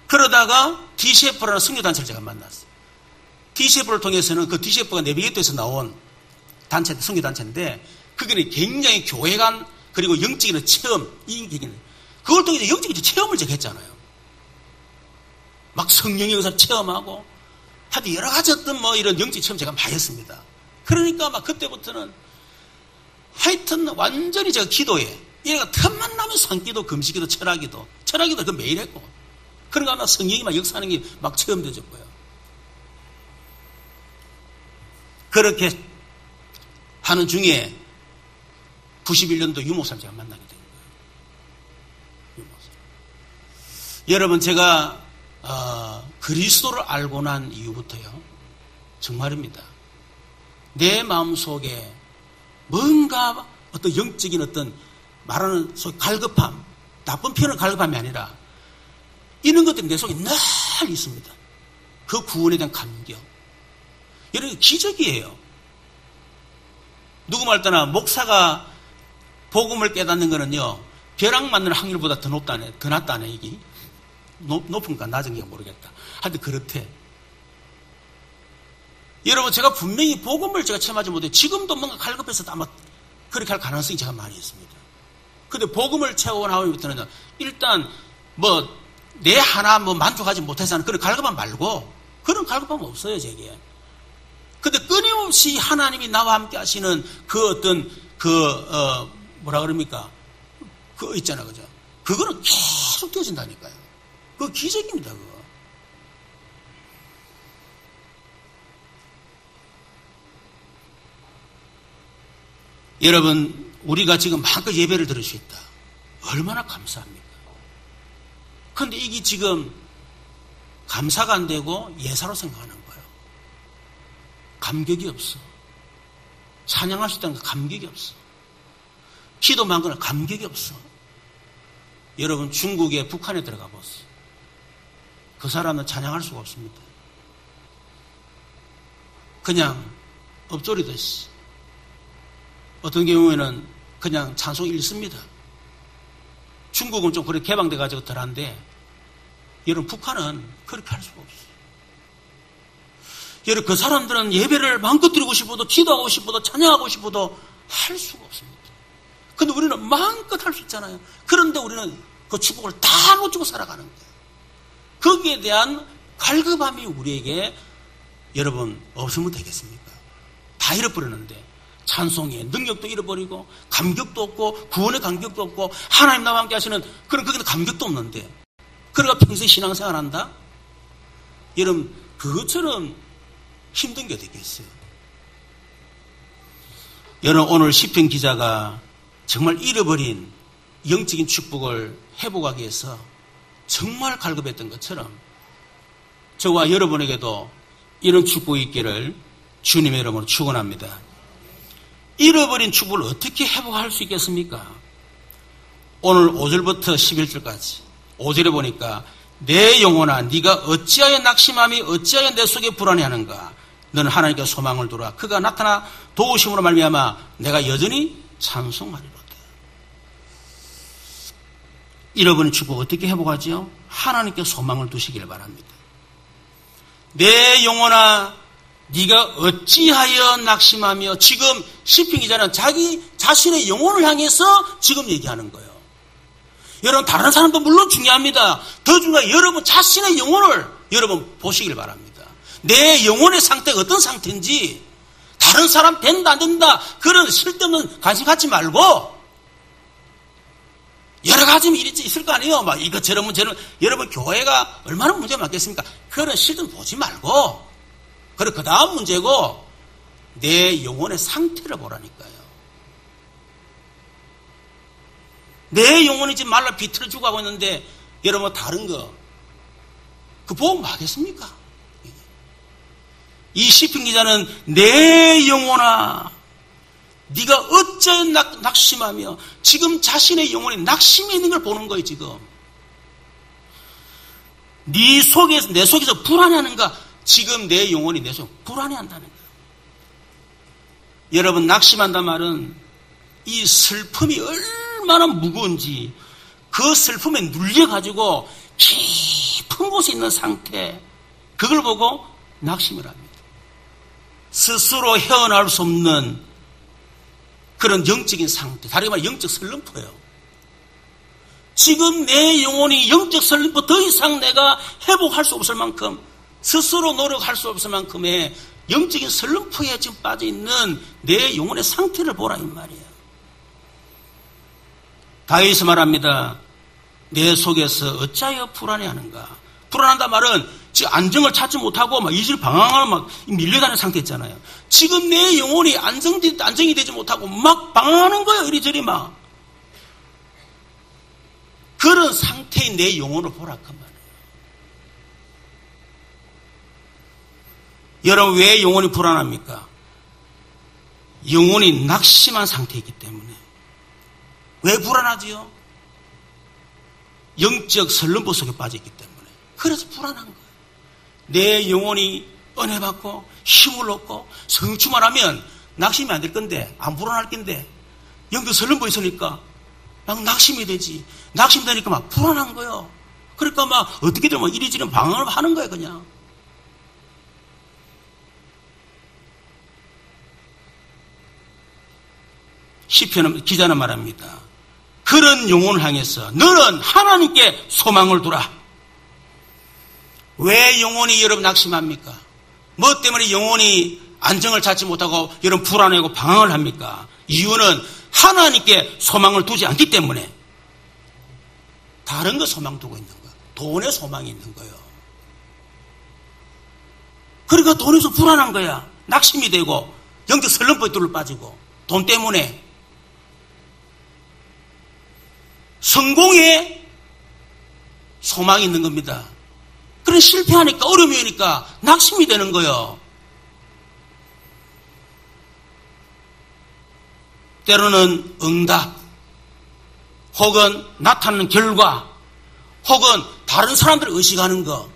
그러다가 DCF라는 선교단체를 제가 만났어요. DCF를 통해서는 그 DCF가 내비게이터에서 나온 단체, 선교단체인데 그게 굉장히 교회 간 그리고 영적인 체험, 그걸 통해서 영적인 체험을 제가 했잖아요. 막 성령의 의사를 체험하고 하여튼 여러 가지 어떤 뭐 이런 영적 체험 제가 많이 했습니다. 그러니까 막 그때부터는 하여튼 완전히 제가 기도에 얘가 틈만 나면 산기도, 금식기도, 철학기도 그 매일 했고 그런가 하면 성령이 막 역사하는 게 막 체험되었고요. 그렇게 하는 중에 91년도 유목사를 제가 만나게 된 거예요. 유목사. 여러분 제가 그리스도를 알고 난 이후부터요. 정말입니다. 내 마음속에 뭔가 어떤 영적인 어떤 말하는 소위 갈급함, 나쁜 표현은 갈급함이 아니라 이런 것들이 내 속에 늘 있습니다. 그 구원에 대한 감격. 여러분 기적이에요. 누구 말따나 목사가 복음을 깨닫는 거는요. 벼락 맞는 확률보다 더 낫다네 이게. 높은가 낮은가 모르겠다. 하여튼 그렇대. 여러분 제가 분명히 복음을 제가 체험하지 못해 지금도 뭔가 갈급해서 아마 그렇게 할 가능성이 제가 많이 있습니다. 근데 복음을 체험하고 나오면부터는 일단 뭐 내 하나 뭐 만족하지 못해서 하는 그런 갈급함 말고 그런 갈급함은 없어요 제게. 근데 끊임없이 하나님이 나와 함께 하시는 그 어떤 뭐라 그럽니까? 그거 있잖아 그죠? 그거는 계속 되어진다니까요. 그거 기적입니다 그거. 여러분 우리가 지금 마음껏 예배를 드릴 수 있다. 얼마나 감사합니까? 그런데 이게 지금 감사가 안 되고 예사로 생각하는 거예요. 감격이 없어. 찬양할 수 있다는 감격이 없어. 기도만 거나 감격이 없어. 여러분 중국에 북한에 들어가 보세요. 그 사람은 찬양할 수가 없습니다. 그냥 엎조리듯이. 어떤 경우에는 그냥 찬송 읽습니다. 중국은 좀 그렇게 개방돼가지고 덜한데 여러분 북한은 그렇게 할 수가 없어요. 여러분 그 사람들은 예배를 마음껏 드리고 싶어도 기도하고 싶어도 찬양하고 싶어도 할 수가 없습니다. 근데 우리는 마음껏 할 수 있잖아요. 그런데 우리는 그 축복을 다 놓치고 살아가는 거예요. 거기에 대한 갈급함이 우리에게 여러분 없으면 되겠습니까? 다 잃어버리는데 찬송의 능력도 잃어버리고 감격도 없고 구원의 감격도 없고 하나님 나와 함께 하시는 그런 거기는 감격도 없는데 그러니까 평생 신앙생활 한다? 여러분 그것처럼 힘든 게 어디겠어요? 여러분 오늘 시편 기자가 정말 잃어버린 영적인 축복을 회복하기 위해서 정말 갈급했던 것처럼 저와 여러분에게도 이런 축복이 있기를 주님의 이름으로 축원합니다. 잃어버린 축복을 어떻게 회복할 수 있겠습니까? 오늘 5절부터 11절까지 5절에 보니까 내 영혼아 네가 어찌하여 낙심함이 어찌하여 내 속에 불안해하는가. 너는 하나님께 소망을 두라. 그가 나타나 도우심으로 말미암아 내가 여전히 찬송하리로다. 잃어버린 축복 어떻게 회복하지요? 하나님께 소망을 두시길 바랍니다. 내 영혼아 네가 어찌하여 낙심하며, 지금 시편 기자는 자기 자신의 영혼을 향해서 지금 얘기하는 거예요. 여러분 다른 사람도 물론 중요합니다. 더 중요한 여러분 자신의 영혼을 여러분 보시길 바랍니다. 내 영혼의 상태가 어떤 상태인지, 다른 사람 된다 안 된다 그런 쓸데없는 관심 갖지 말고, 여러 가지 일이 있을 거 아니에요. 막 이것저런 문제는, 여러분 교회가 얼마나 문제가 많겠습니까? 그런 실든 보지 말고, 그리고 그 다음 문제고 내 영혼의 상태를 보라니까요. 내 영혼이 지금 말라 비틀어 죽어가고 있는데 여러분 다른 거 그 보험 뭐 하겠습니까? 이 시편 기자는 내 영혼아 네가 어찌하여 낙심하며, 지금 자신의 영혼에 낙심이 있는 걸 보는 거예요. 지금 네 속에서, 내 속에서 불안해하는가. 지금 내 영혼이 내 속에 불안해한다는 거예요. 여러분 낙심한단 말은 이 슬픔이 얼마나 무거운지, 그 슬픔에 눌려가지고 깊은 곳에 있는 상태, 그걸 보고 낙심을 합니다. 스스로 헤어나올 수 없는 그런 영적인 상태, 다르게 말해 영적 슬럼프예요. 지금 내 영혼이 영적 슬럼프 더 이상 내가 회복할 수 없을 만큼, 스스로 노력할 수 없을 만큼의 영적인 슬럼프에 지금 빠져있는 내 영혼의 상태를 보라 이 말이에요. 다윗이 말합니다. 내 속에서 어찌하여 불안해하는가. 불안한다 말은 지금 안정을 찾지 못하고 막 이질 방황하는 막 밀려다니는 상태 있잖아요. 지금 내 영혼이 안정이 되지 못하고 막 방황하는 거예요. 이리저리 막. 그런 상태인 내 영혼을 보라 그 말이에요. 여러분 왜 영혼이 불안합니까? 영혼이 낙심한 상태이기 때문에. 왜 불안하지요? 영적 설렘부 속에 빠져있기 때문에. 그래서 불안한 거예요. 내 영혼이 은혜 받고 힘을 얻고 성충만하면 낙심이 안 될 건데, 안 불안할 건데, 영적 설렘부 있으니까 막 낙심이 되지. 낙심되니까 막 불안한 거예요. 그러니까 막 어떻게든 막 이리저리 방황을 하는 거예요 그냥. 시편 기자는 말합니다. 그런 영혼을 향해서 너는 하나님께 소망을 두라. 왜 영혼이 여러분 낙심합니까? 뭐 때문에 영혼이 안정을 찾지 못하고 여러분 불안해하고 방황을 합니까? 이유는 하나님께 소망을 두지 않기 때문에. 다른 거 소망 두고 있는 거야. 돈에 소망이 있는 거예요. 그러니까 돈에서 불안한 거야. 낙심이 되고 영적 설렘부에 뚫려 빠지고 돈 때문에. 성공에 소망이 있는 겁니다. 그래 실패하니까, 어려움이 오니까 낙심이 되는 거예요. 때로는 응답, 혹은 나타나는 결과, 혹은 다른 사람들을 의식하는 거.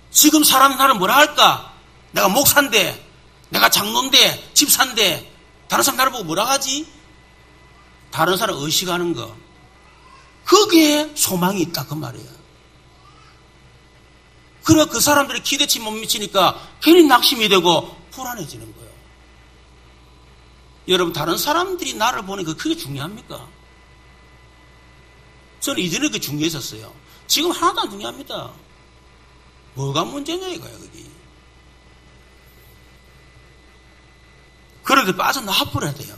지금 사람이 나를 뭐라 할까? 내가 목사인데, 내가 장로인데, 집사인데, 다른 사람 나를 보고 뭐라 하지? 다른 사람 의식하는 거. 거기에 소망이 있다 그 말이에요. 그래 그 사람들이 기대치 못 미치니까 괜히 낙심이 되고 불안해지는 거예요. 여러분 다른 사람들이 나를 보는 거 그게 중요합니까? 저는 이전에 그게 중요했었어요. 지금 하나도 안 중요합니다. 뭐가 문제냐 이거야 그게. 그런데 빠져나와버려야 돼요.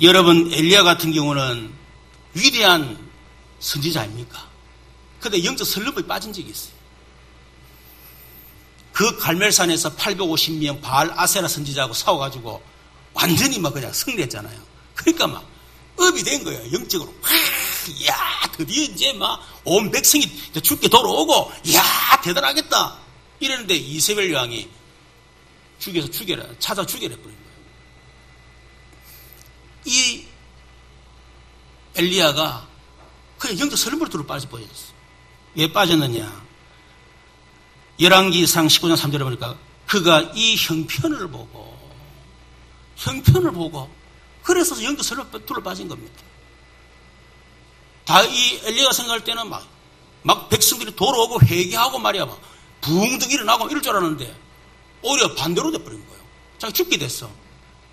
여러분 엘리야 같은 경우는 위대한 선지자입니까? 그런데 영적 설렘에 빠진 적이 있어요. 그 갈멜산에서 850명 바알 아세라 선지자하고 싸워가지고 완전히 막 그냥 승리했잖아요. 그러니까 막 업이 된 거예요. 영적으로. 야 드디어 이제 막 온 백성이 죽게 돌아오고 야 대단하겠다 이랬는데 이세벨 왕이 죽여서 찾아 죽여라 버린 거예요. 이 엘리야가 그냥 영적 설렘으로 빠져버렸어. 왜 빠졌느냐? 열왕기상 19장 3절에 보니까 그가 이 형편을 보고 그래서 영적 설렘으로 빠진 겁니다. 이 엘리야가 생각할 때는 막 백성들이 돌아오고 회개하고 말이야 막 붕둥 일어나고 이럴 줄 알았는데 오히려 반대로 돼버린 거예요. 자기 죽게 됐어.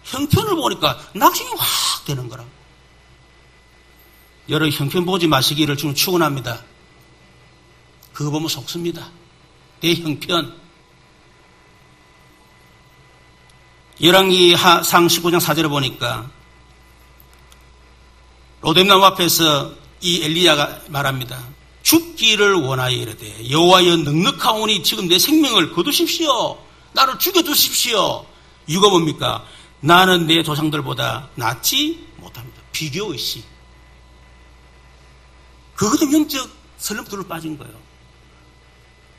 형편을 보니까 낙심이 확 되는 거라. 여러분 형편 보지 마시기를 주는 축원합니다. 그거 보면 속습니다. 내 형편. 열왕기상 19장 4절에 보니까 로뎀나무 앞에서 이 엘리야가 말합니다. 죽기를 원하여 이르되 여호와여 넉넉하오니 지금 내 생명을 거두십시오. 나를 죽여두십시오. 이유가 뭡니까? 나는 내 조상들보다 낫지 못합니다. 비교의식. 그것도 영적 설렘돌로 빠진 거예요.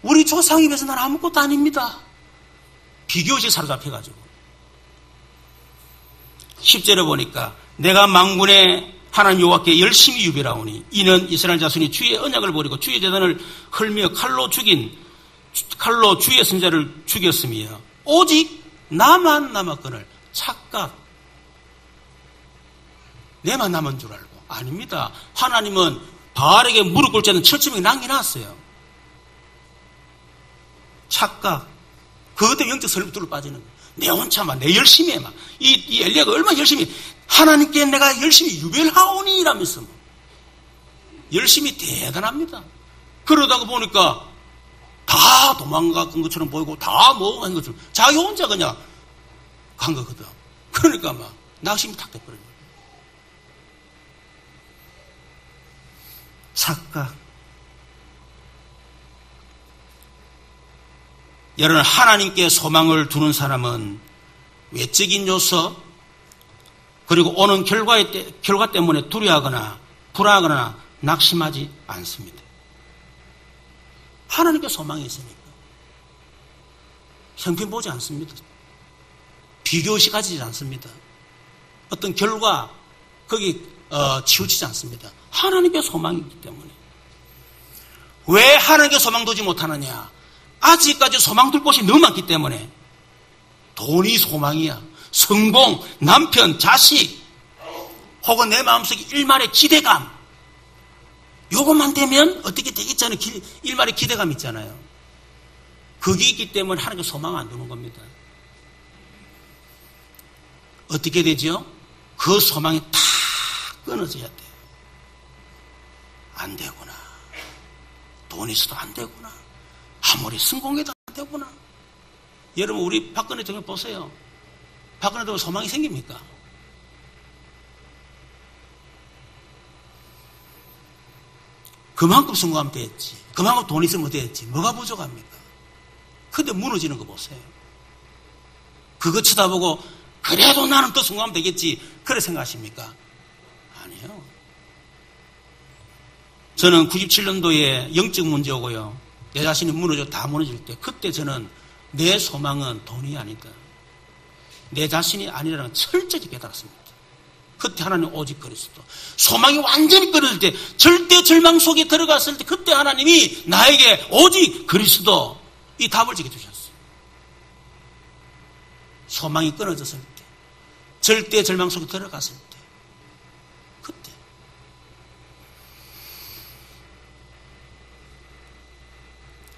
우리 조상에 비해서 나는 아무것도 아닙니다. 비교의식 사로잡혀가지고. 10절에 보니까 내가 만군의 하나님 여호와께 열심히 유별하오니 이는 이스라엘 자손이 주의 언약을 버리고 주의 제단을 헐며 칼로 주의 선자를 죽였으며 오직 나만 남았거늘. 착각. 내만 남은 줄 알고. 아닙니다. 하나님은 바알에게 무릎 꿇지 않는 7,000명이 남겨놨어요. 착각. 그것 때문에 영적 설렘돌로 빠지는 거예요. 내 혼자만, 내 열심히 해만. 이 엘리야가 얼마나 열심히, 하나님께 내가 열심히 유별하오니 이라면서. 열심히 대단합니다. 그러다가 보니까 다 도망간 것처럼 보이고 다 뭐가 한 것처럼 자기 혼자 그냥 간 거거든. 그러니까 막 낙심이 탁 돼버린 거예요. 착각. 여러분 하나님께 소망을 두는 사람은 외적인 요소 그리고 오는 결과 때문에 두려워하거나 불안하거나 낙심하지 않습니다. 하나님께 소망이 있으니까 형편 보지 않습니다. 비교의식 가지지 않습니다. 어떤 결과 거기 치우치지 않습니다. 하나님께 소망이 있기 때문에. 왜 하나님께 소망 두지 못하느냐? 아직까지 소망 둘 곳이 너무 많기 때문에. 돈이 소망이야. 성공, 남편, 자식 혹은 내 마음속에 일말의 기대감. 요것만 되면 어떻게 되겠지 않은 일말의 기대감 있잖아요. 그게 있기 때문에 하나님께 소망 안 두는 겁니다. 어떻게 되죠? 그 소망이 다 끊어져야 돼요. 안 되구나. 돈이 있어도 안 되구나. 아무리 성공해도 안 되구나. 여러분 우리 박근혜 대통령 보세요. 박근혜 대통령 소망이 생깁니까? 그만큼 성공하면 됐지. 그만큼 돈 있으면 됐지. 뭐가 부족합니까? 근데 무너지는 거 보세요. 그거 쳐다보고 그래도 나는 더 성공하면 되겠지. 그래 생각하십니까? 아니요. 저는 97년도에 영적 문제 오고요. 내 자신이 다 무너질 때 그때 저는 내 소망은 돈이 아니다. 내 자신이 아니라는 철저히 깨달았습니다. 그때 하나님 오직 그리스도. 소망이 완전히 끊어질 때 절대 절망 속에 들어갔을 때 그때 하나님이 나에게 오직 그리스도 이 답을 지켜주셨어요. 소망이 끊어졌을 때 절대 절망 속에 들어갔을 때 그때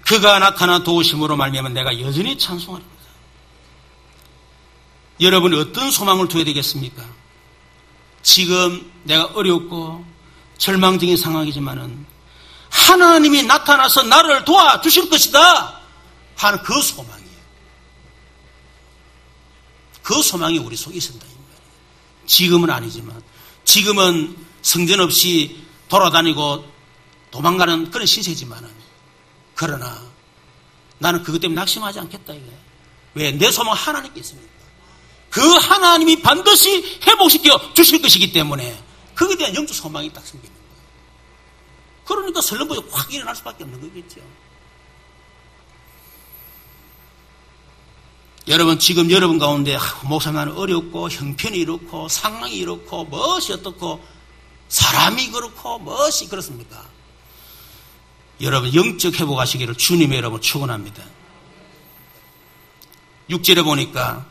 그가 나타나 도우심으로 말미암아 내가 여전히 찬송하리로다. 여러분이 어떤 소망을 둬야 되겠습니까? 지금 내가 어렵고 절망적인 상황이지만은 하나님이 나타나서 나를 도와주실 것이다 하는 그 소망이에요. 그 소망이 우리 속에 있습니다. 지금은 아니지만 지금은 성전 없이 돌아다니고 도망가는 그런 신세지만은 그러나 나는 그것 때문에 낙심하지 않겠다 이거예요. 왜? 내 소망은 하나님께 있습니다. 그 하나님이 반드시 회복시켜 주실 것이기 때문에 그것에 대한 영적 소망이 딱 생기는 거예요. 그러니까 설렘보이 확 일어날 수밖에 없는 거겠죠. 여러분 지금 여러분 가운데 목사님 나는 어렵고 형편이 이렇고 상황이 이렇고 무엇이 어떻고 사람이 그렇고 무엇이 그렇습니까? 여러분 영적 회복하시기를 주님의 여러분 축원합니다. 6절에 보니까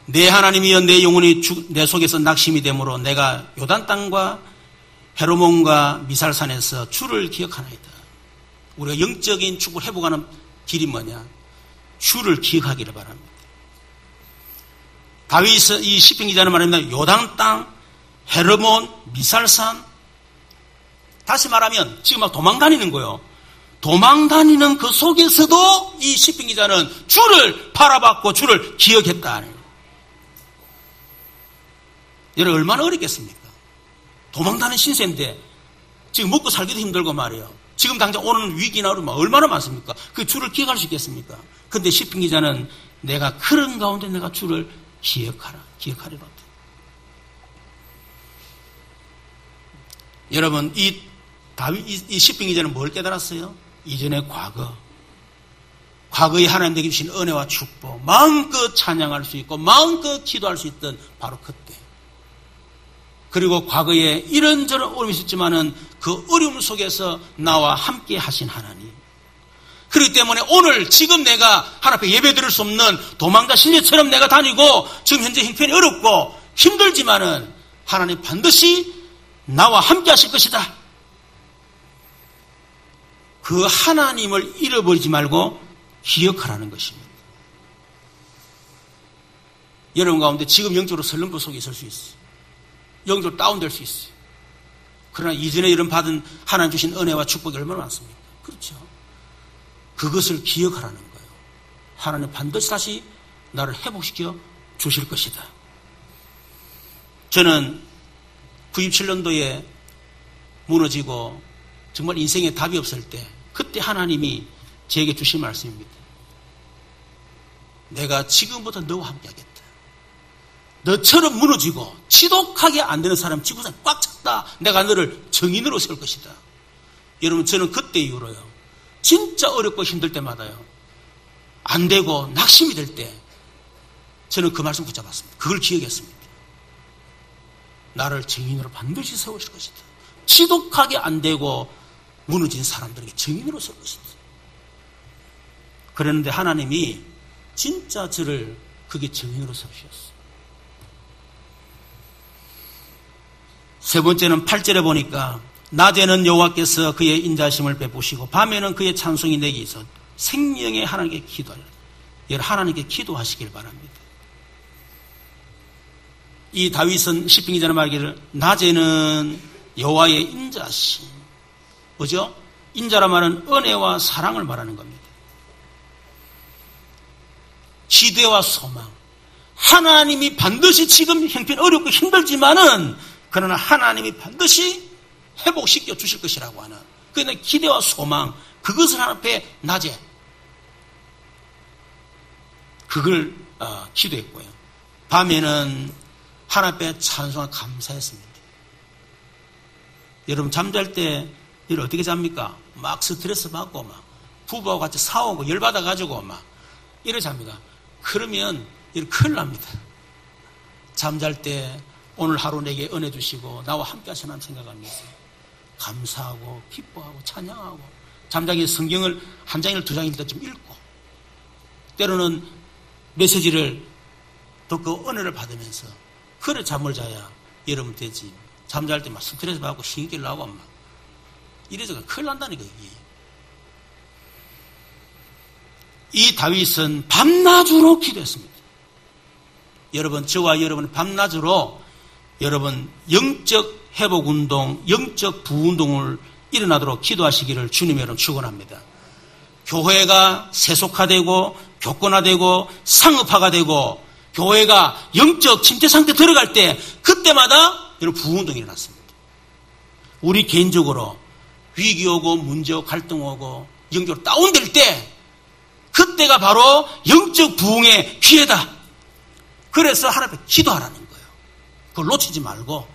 내 하나님이여 내 영혼이 내 속에서 낙심이 되므로 내가 요단 땅과 헤르몬과 미살산에서 주를 기억하나이다. 우리가 영적인 축을 회복하는 길이 뭐냐? 주를 기억하기를 바랍니다. 다윗은 이 시편 기자는 말합니다. 요단 땅, 헤르몬, 미살산. 다시 말하면 지금 막 도망다니는 거예요. 도망다니는 그 속에서도 이 시편 기자는 주를 바라봤고 주를 기억했다. 여러분 얼마나 어렵겠습니까? 도망다니는 신세인데 지금 먹고 살기도 힘들고 말이에요. 지금 당장 오는 위기나 어려움 얼마나 많습니까? 그 주를 기억할 수 있겠습니까? 근데 시편 기자는 내가 그런 가운데 내가 주를 기억하리로다. 여러분 이 시편 기자는 뭘 깨달았어요? 이전의 과거에 하나님께 주신 은혜와 축복, 마음껏 찬양할 수 있고 마음껏 기도할 수 있던 바로 그때. 그리고 과거에 이런저런 어려움이 있었지만은 그 어려움 속에서 나와 함께 하신 하나님. 그렇기 때문에 오늘 지금 내가 하나님 앞에 예배 드릴 수 없는 도망자 신뢰처럼 내가 다니고 지금 현재 형편이 어렵고 힘들지만은 하나님 반드시 나와 함께 하실 것이다. 그 하나님을 잃어버리지 말고 기억하라는 것입니다. 여러분 가운데 지금 영적으로 설렘불 속에 있을 수 있어요. 영적으로 다운될 수 있어요. 그러나 이전에 이런 받은 하나님 주신 은혜와 축복이 얼마나 많습니까? 그렇죠. 그것을 기억하라는 거예요. 하나님 반드시 다시 나를 회복시켜 주실 것이다. 저는 97년도에 무너지고 정말 인생에 답이 없을 때 그때 하나님이 제게 주신 말씀입니다. 내가 지금부터 너와 함께 하겠다. 너처럼 무너지고 지독하게 안 되는 사람 지구상에 꽉 찼다. 내가 너를 정인으로 세울 것이다. 여러분 저는 그때 이후로요. 진짜 어렵고 힘들 때마다요. 안 되고 낙심이 될 때 저는 그 말씀 붙잡았습니다. 그걸 기억했습니다. 나를 정인으로 반드시 세우실 것이다. 지독하게 안 되고 무너진 사람들에게 정인으로 세울 것이다. 그랬는데 하나님이 진짜 저를 그게 정인으로 세우셨어요. 세 번째는 8절에 보니까 낮에는 여호와께서 그의 인자심을 베푸시고 밤에는 그의 찬송이 내게 있어 생명의 하나님께 기도하라. 여러분 하나님께 기도하시길 바랍니다. 이 다윗은 시편 기자는 말하기를 낮에는 여호와의 인자심, 뭐죠? 인자라 말은 은혜와 사랑을 말하는 겁니다. 기대와 소망, 하나님이 반드시 지금 형편 어렵고 힘들지만은 그러나 하나님이 반드시 회복시켜 주실 것이라고 하는 그의 기대와 소망, 그것을 하나님 앞에 낮에 그걸 기도했고요. 밤에는 하나님 앞에 찬송과 감사했습니다. 여러분 잠잘 때 여러분 어떻게 잡니까? 막 스트레스 받고 막 부부하고 같이 싸우고 열받아 가지고 막 이래 잡니까? 그러면 여러분 큰일 납니다. 잠잘 때 오늘 하루 내게 은혜 주시고 나와 함께 하시는 하나님 생각하면서 감사하고 기뻐하고 찬양하고 잠자기 성경을 한 장이나 두 장이나 좀 읽고 때로는 메시지를 듣고 은혜를 받으면서 그래 잠을 자야 여러분 되지. 잠잘 때 막 스트레스 받고 신경질 나고 막 이래서 큰일 난다니까 이게. 이 다윗은 밤낮으로 기도했습니다. 여러분 저와 여러분은 밤낮으로 여러분 영적 회복운동, 영적 부운동을 일어나도록 기도하시기를 주님의 이름으로 축원합니다. 교회가 세속화되고 교권화되고 상업화가 되고 교회가 영적 침체 상태 들어갈 때 그때마다 여러분 부운동이 일어났습니다. 우리 개인적으로 위기 오고 문제 오고 갈등 오고 영적으로 다운될 때 그때가 바로 영적 부흥의 기회다. 그래서 하나님 앞에 기도하라는 거예요. 그걸 놓치지 말고.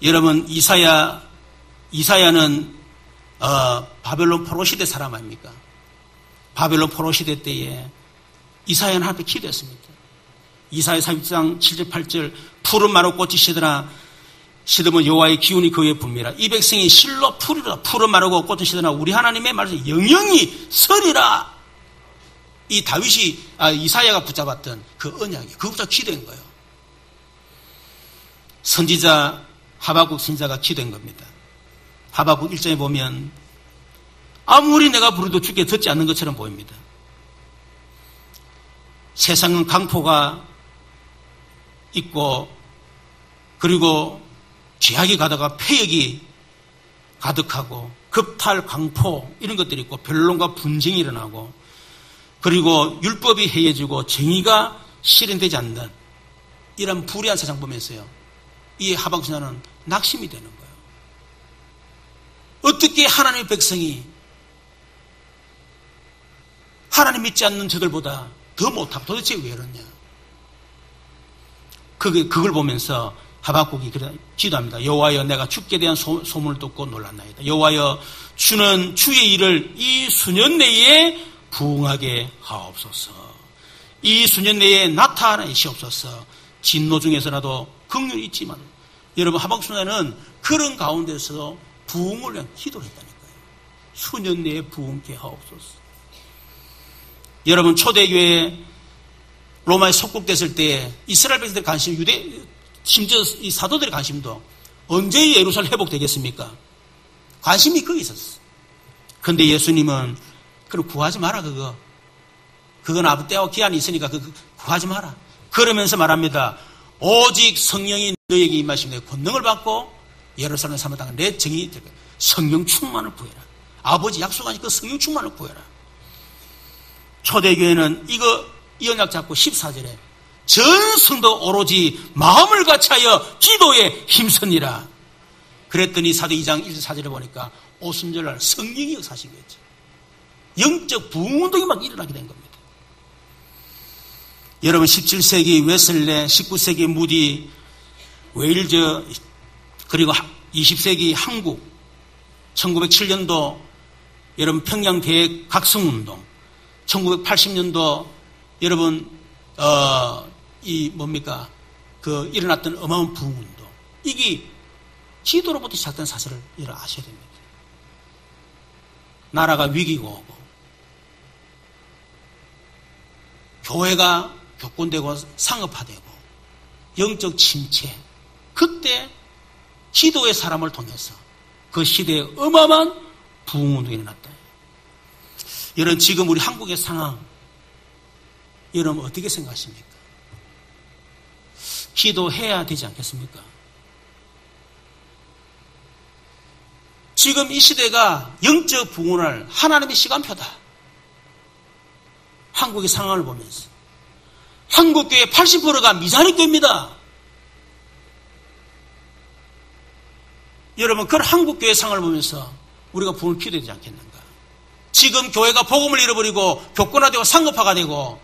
여러분 이사야는 바벨론 포로 시대 사람 아닙니까? 바벨론 포로 시대 때에 이사야는 하나님 앞에 기도했습니다. 이사야 40장 7절 8절 푸른 마루 꽃이 시들아 시드면 여호와의 기운이 그 위에 붐이라. 이 백성이 실로 푸르라. 푸른 마르고 꽃은 시드나 우리 하나님의 말씀 영영이 서리라. 이 다윗이 이사야가 붙잡았던 그 언약이 그것부터 기도한 거예요. 선지자 하박국 선지자가 기도한 겁니다. 하박국 1장에 보면 아무리 내가 부르도 주께 듣지 않는 것처럼 보입니다. 세상은 강포가 있고 그리고 죄악이 가다가 폐역이 가득하고 급탈, 강포 이런 것들이 있고 변론과 분쟁이 일어나고 그리고 율법이 해해지고 정의가 실현되지 않는 이런 불의한 세상 보면서요. 이 하박국 선지자는 낙심이 되는 거예요. 어떻게 하나님의 백성이 하나님 믿지 않는 저들보다 더 못하고 도대체 왜 그러냐. 그걸 보면서 하박국이 기도합니다. 여호와여 내가 주께 대한 소문을 듣고 놀랐나이다. 여호와여 주는 주의 일을 이 수년 내에 부응하게 하옵소서. 이 수년 내에 나타나시옵소서. 진노 중에서라도 긍휼이 있지만 여러분 하박국 선지자는 그런 가운데서 부응을 위한 기도를 했다니까요. 수년 내에 부응케 하옵소서. 여러분 초대교회 로마에 속국됐을 때 이스라엘 백성들의 관심, 심지어 이 사도들의 관심도 언제 예루살렘 회복되겠습니까? 관심이 거기 있었어. 그런데 예수님은 그걸 구하지 마라 그거. 그건 아무 때와 기한이 있으니까 그거 구하지 마라. 그러면서 말합니다. 오직 성령이 너에게 임하시면 내 권능을 받고 예루살렘 사무당은 내 정이 될 거야. 성령 충만을 구해라. 아버지 약속하니까 성령 충만을 구해라. 초대교회는 이 언약 잡고 14절에 전 성도 오로지 마음을 같이하여 기도에 힘쓰니라. 그랬더니 사도 2장 1-4절에 보니까 오순절날 성령이 역사하시게 했죠. 영적 부흥운동이 막 일어나게 된 겁니다. 여러분 17세기 웨슬레, 19세기 무디, 웨일즈, 그리고 20세기 한국, 1907년도 여러분 평양 대핵 각성운동, 1980년도 여러분 일어났던 어마어마한 부흥운동, 이게 기도로부터 시작된 사실을 여러분 아셔야 됩니다. 나라가 위기가 오고 교회가 교권되고 상업화되고 영적 침체, 그때 기도의 사람을 통해서 그 시대에 어마어마한 부흥운동이 일어났다. 여러분 지금 우리 한국의 상황 여러분 어떻게 생각하십니까? 기도해야 되지 않겠습니까? 지금 이 시대가 영적 부흥을 하나님의 시간표다. 한국의 상황을 보면서 한국교회 80%가 미자립교회입니다. 여러분 그 한국교회 상황을 보면서 우리가 부흥을 기도해야 되지 않겠는가? 지금 교회가 복음을 잃어버리고 교권화되고 상업화가 되고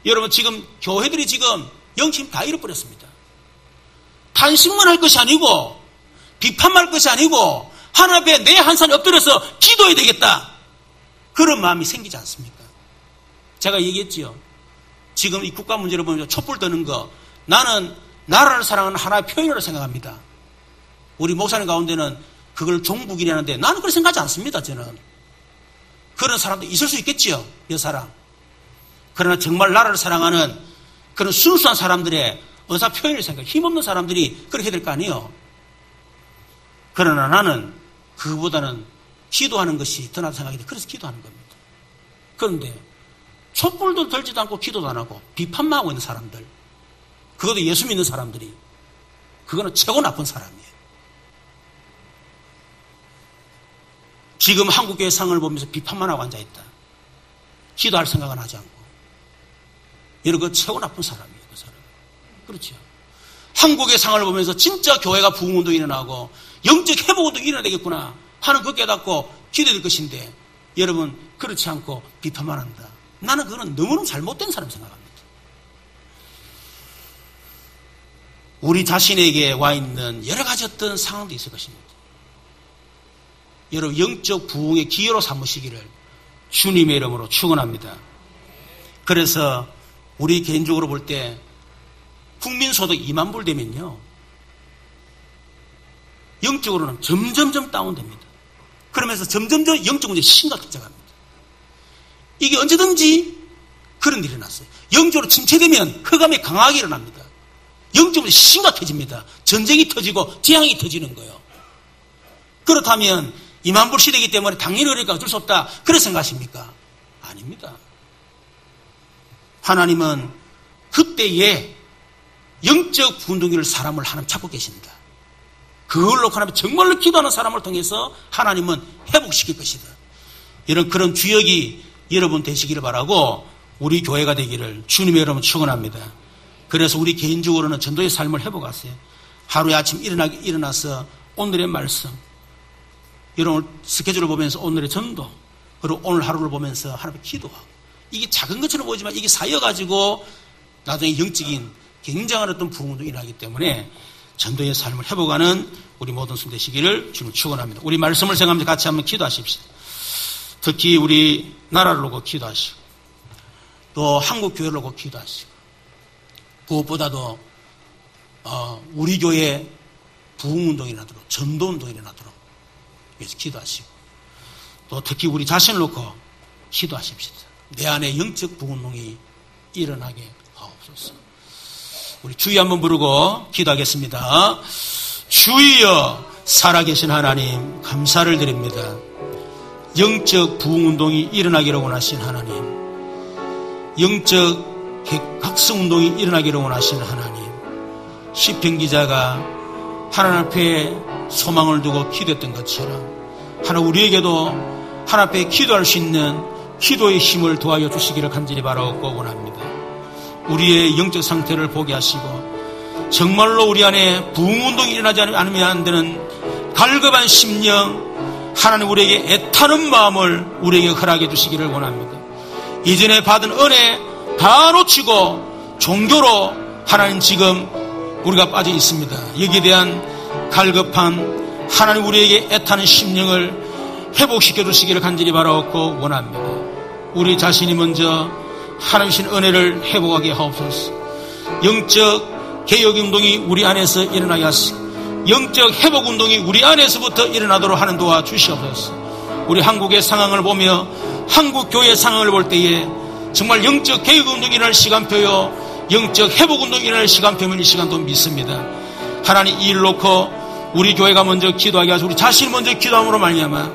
여러분 지금 교회들이 지금 영심 다 잃어버렸습니다. 탄식만 할 것이 아니고 비판만 할 것이 아니고 하나님 앞에 내 한 산에 엎드려서 기도해야 되겠다. 그런 마음이 생기지 않습니까? 제가 얘기했지요. 지금 이 국가 문제를 보면서 촛불 드는 거 나는 나라를 사랑하는 하나의 표현으로 생각합니다. 우리 목사님 가운데는 그걸 종북이라는데 나는 그렇게 생각하지 않습니다. 저는. 그런 사람도 있을 수 있겠지요. 여 사람. 그러나 정말 나라를 사랑하는 그런 순수한 사람들의 의사 표현을 생각해. 힘없는 사람들이 그렇게 해야 될 거 아니에요. 그러나 나는 그거보다는 기도하는 것이 더 낫다고 생각이 돼. 그래서 기도하는 겁니다. 그런데 촛불도 들지도 않고 기도도 안 하고 비판만 하고 있는 사람들, 그것도 예수 믿는 사람들이, 그거는 최고 나쁜 사람이에요. 지금 한국교회 상을 보면서 비판만 하고 앉아있다. 기도할 생각은 하지 않고. 여러분, 그 최고 나쁜 사람이에요. 그 사람. 그렇죠. 한국의 상을 보면서 진짜 교회가 부흥운동이 일어나고 영적 회복운동이 일어나야 되겠구나 하는 그 깨닫고 기도될 것인데 여러분 그렇지 않고 비판만 한다. 나는 그거는 너무너무 잘못된 사람 생각합니다. 우리 자신에게 와 있는 여러 가지 어떤 상황도 있을 것입니다. 여러분 영적 부흥의 기회로 삼으시기를 주님의 이름으로 축원합니다. 그래서 우리 개인적으로 볼 때 국민소득 2만 불 되면요, 영적으로는 점점점 다운됩니다. 그러면서 점점점 영적 문제가 심각해져 갑니다. 이게 언제든지 그런 일이 일어났어요. 영적으로 침체되면 흑암이 강하게 일어납니다. 영적으로 심각해집니다. 전쟁이 터지고 재앙이 터지는 거예요. 그렇다면 이만불 시대이기 때문에 당연히 그러니까 어쩔 수 없다. 그렇게 생각하십니까? 아닙니다. 하나님은 그때에 영적 분동기를 사람을 하나님 찾고 계십니다. 그걸 놓고 하나님 정말로 기도하는 사람을 통해서 하나님은 회복시킬 것이다. 이런 그런 주역이 여러분 되시기를 바라고 우리 교회가 되기를 주님의 여러분 축원합니다. 그래서 우리 개인적으로는 전도의 삶을 회복하세요. 하루에 아침 일어나서 오늘의 말씀, 여러분 스케줄을 보면서 오늘의 전도, 그리고 오늘 하루를 보면서 하나님 기도하고, 이게 작은 것처럼 보이지만 이게 쌓여가지고 나중에 영적인 굉장한 어떤 부흥도 일어나기 때문에 전도의 삶을 회복하는 우리 모든 손 되시기를 주님 축원합니다. 우리 말씀을 생각하면서 같이 한번 기도하십시오. 특히 우리 나라를 놓고 기도하시고 또 한국 교회를 놓고 기도하시고 무엇보다도 우리 교회 부흥운동이 일어나도록 전도운동이 일어나도록 위해서 기도하시고 또 특히 우리 자신을 놓고 기도하십시오. 내 안에 영적 부흥운동이 일어나게 하옵소서. 우리 주의 한번 부르고 기도하겠습니다. 주여 살아계신 하나님 감사를 드립니다. 영적 부흥운동이 일어나기를 원하신 하나님, 영적 각성운동이 일어나기를 원하신 하나님, 시편 기자가 하나님 앞에 소망을 두고 기도했던 것처럼 하나 우리에게도 하나님 앞에 기도할 수 있는 기도의 힘을 도와줘 주시기를 간절히 바라고 원합니다. 우리의 영적 상태를 보게 하시고 정말로 우리 안에 부흥운동이 일어나지 않으면 안 되는 갈급한 심령, 하나님 우리에게 애타는 마음을 우리에게 허락해 주시기를 원합니다. 이전에 받은 은혜 다 놓치고 종교로 하나님 지금 우리가 빠져 있습니다. 여기에 대한 갈급한 하나님 우리에게 애타는 심령을 회복시켜 주시기를 간절히 바라고 원합니다. 우리 자신이 먼저 하나님신 은혜를 회복하게 하옵소서. 영적 개혁운동이 우리 안에서 일어나게 하시고 영적 회복운동이 우리 안에서부터 일어나도록 하는 도와 주시옵소서. 우리 한국의 상황을 보며 한국 교회의 상황을 볼 때에 정말 영적 개혁운동이 일어날 시간표요 영적 회복운동이 일어날 시간표면 이 시간도 믿습니다. 하나님 이 일을 놓고 우리 교회가 먼저 기도하게 하시고 우리 자신이 먼저 기도함으로 말미암아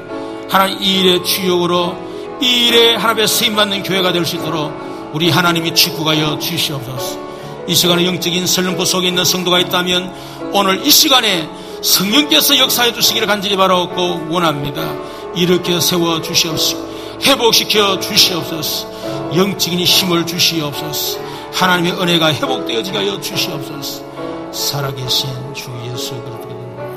하나님 이 일의 주역으로 이 일에 하나님의 쓰임받는 교회가 될 수 있도록 우리 하나님이 축복하여 주시옵소서. 이 시간에 영적인 설령포 속에 있는 성도가 있다면 오늘 이 시간에 성령께서 역사해 주시기를 간절히 바라고 원합니다. 일으켜 세워 주시옵소서. 회복시켜 주시옵소서. 영적인 힘을 주시옵소서. 하나님의 은혜가 회복되어지게 하여 주시옵소서. 살아계신 주 예수 그리스도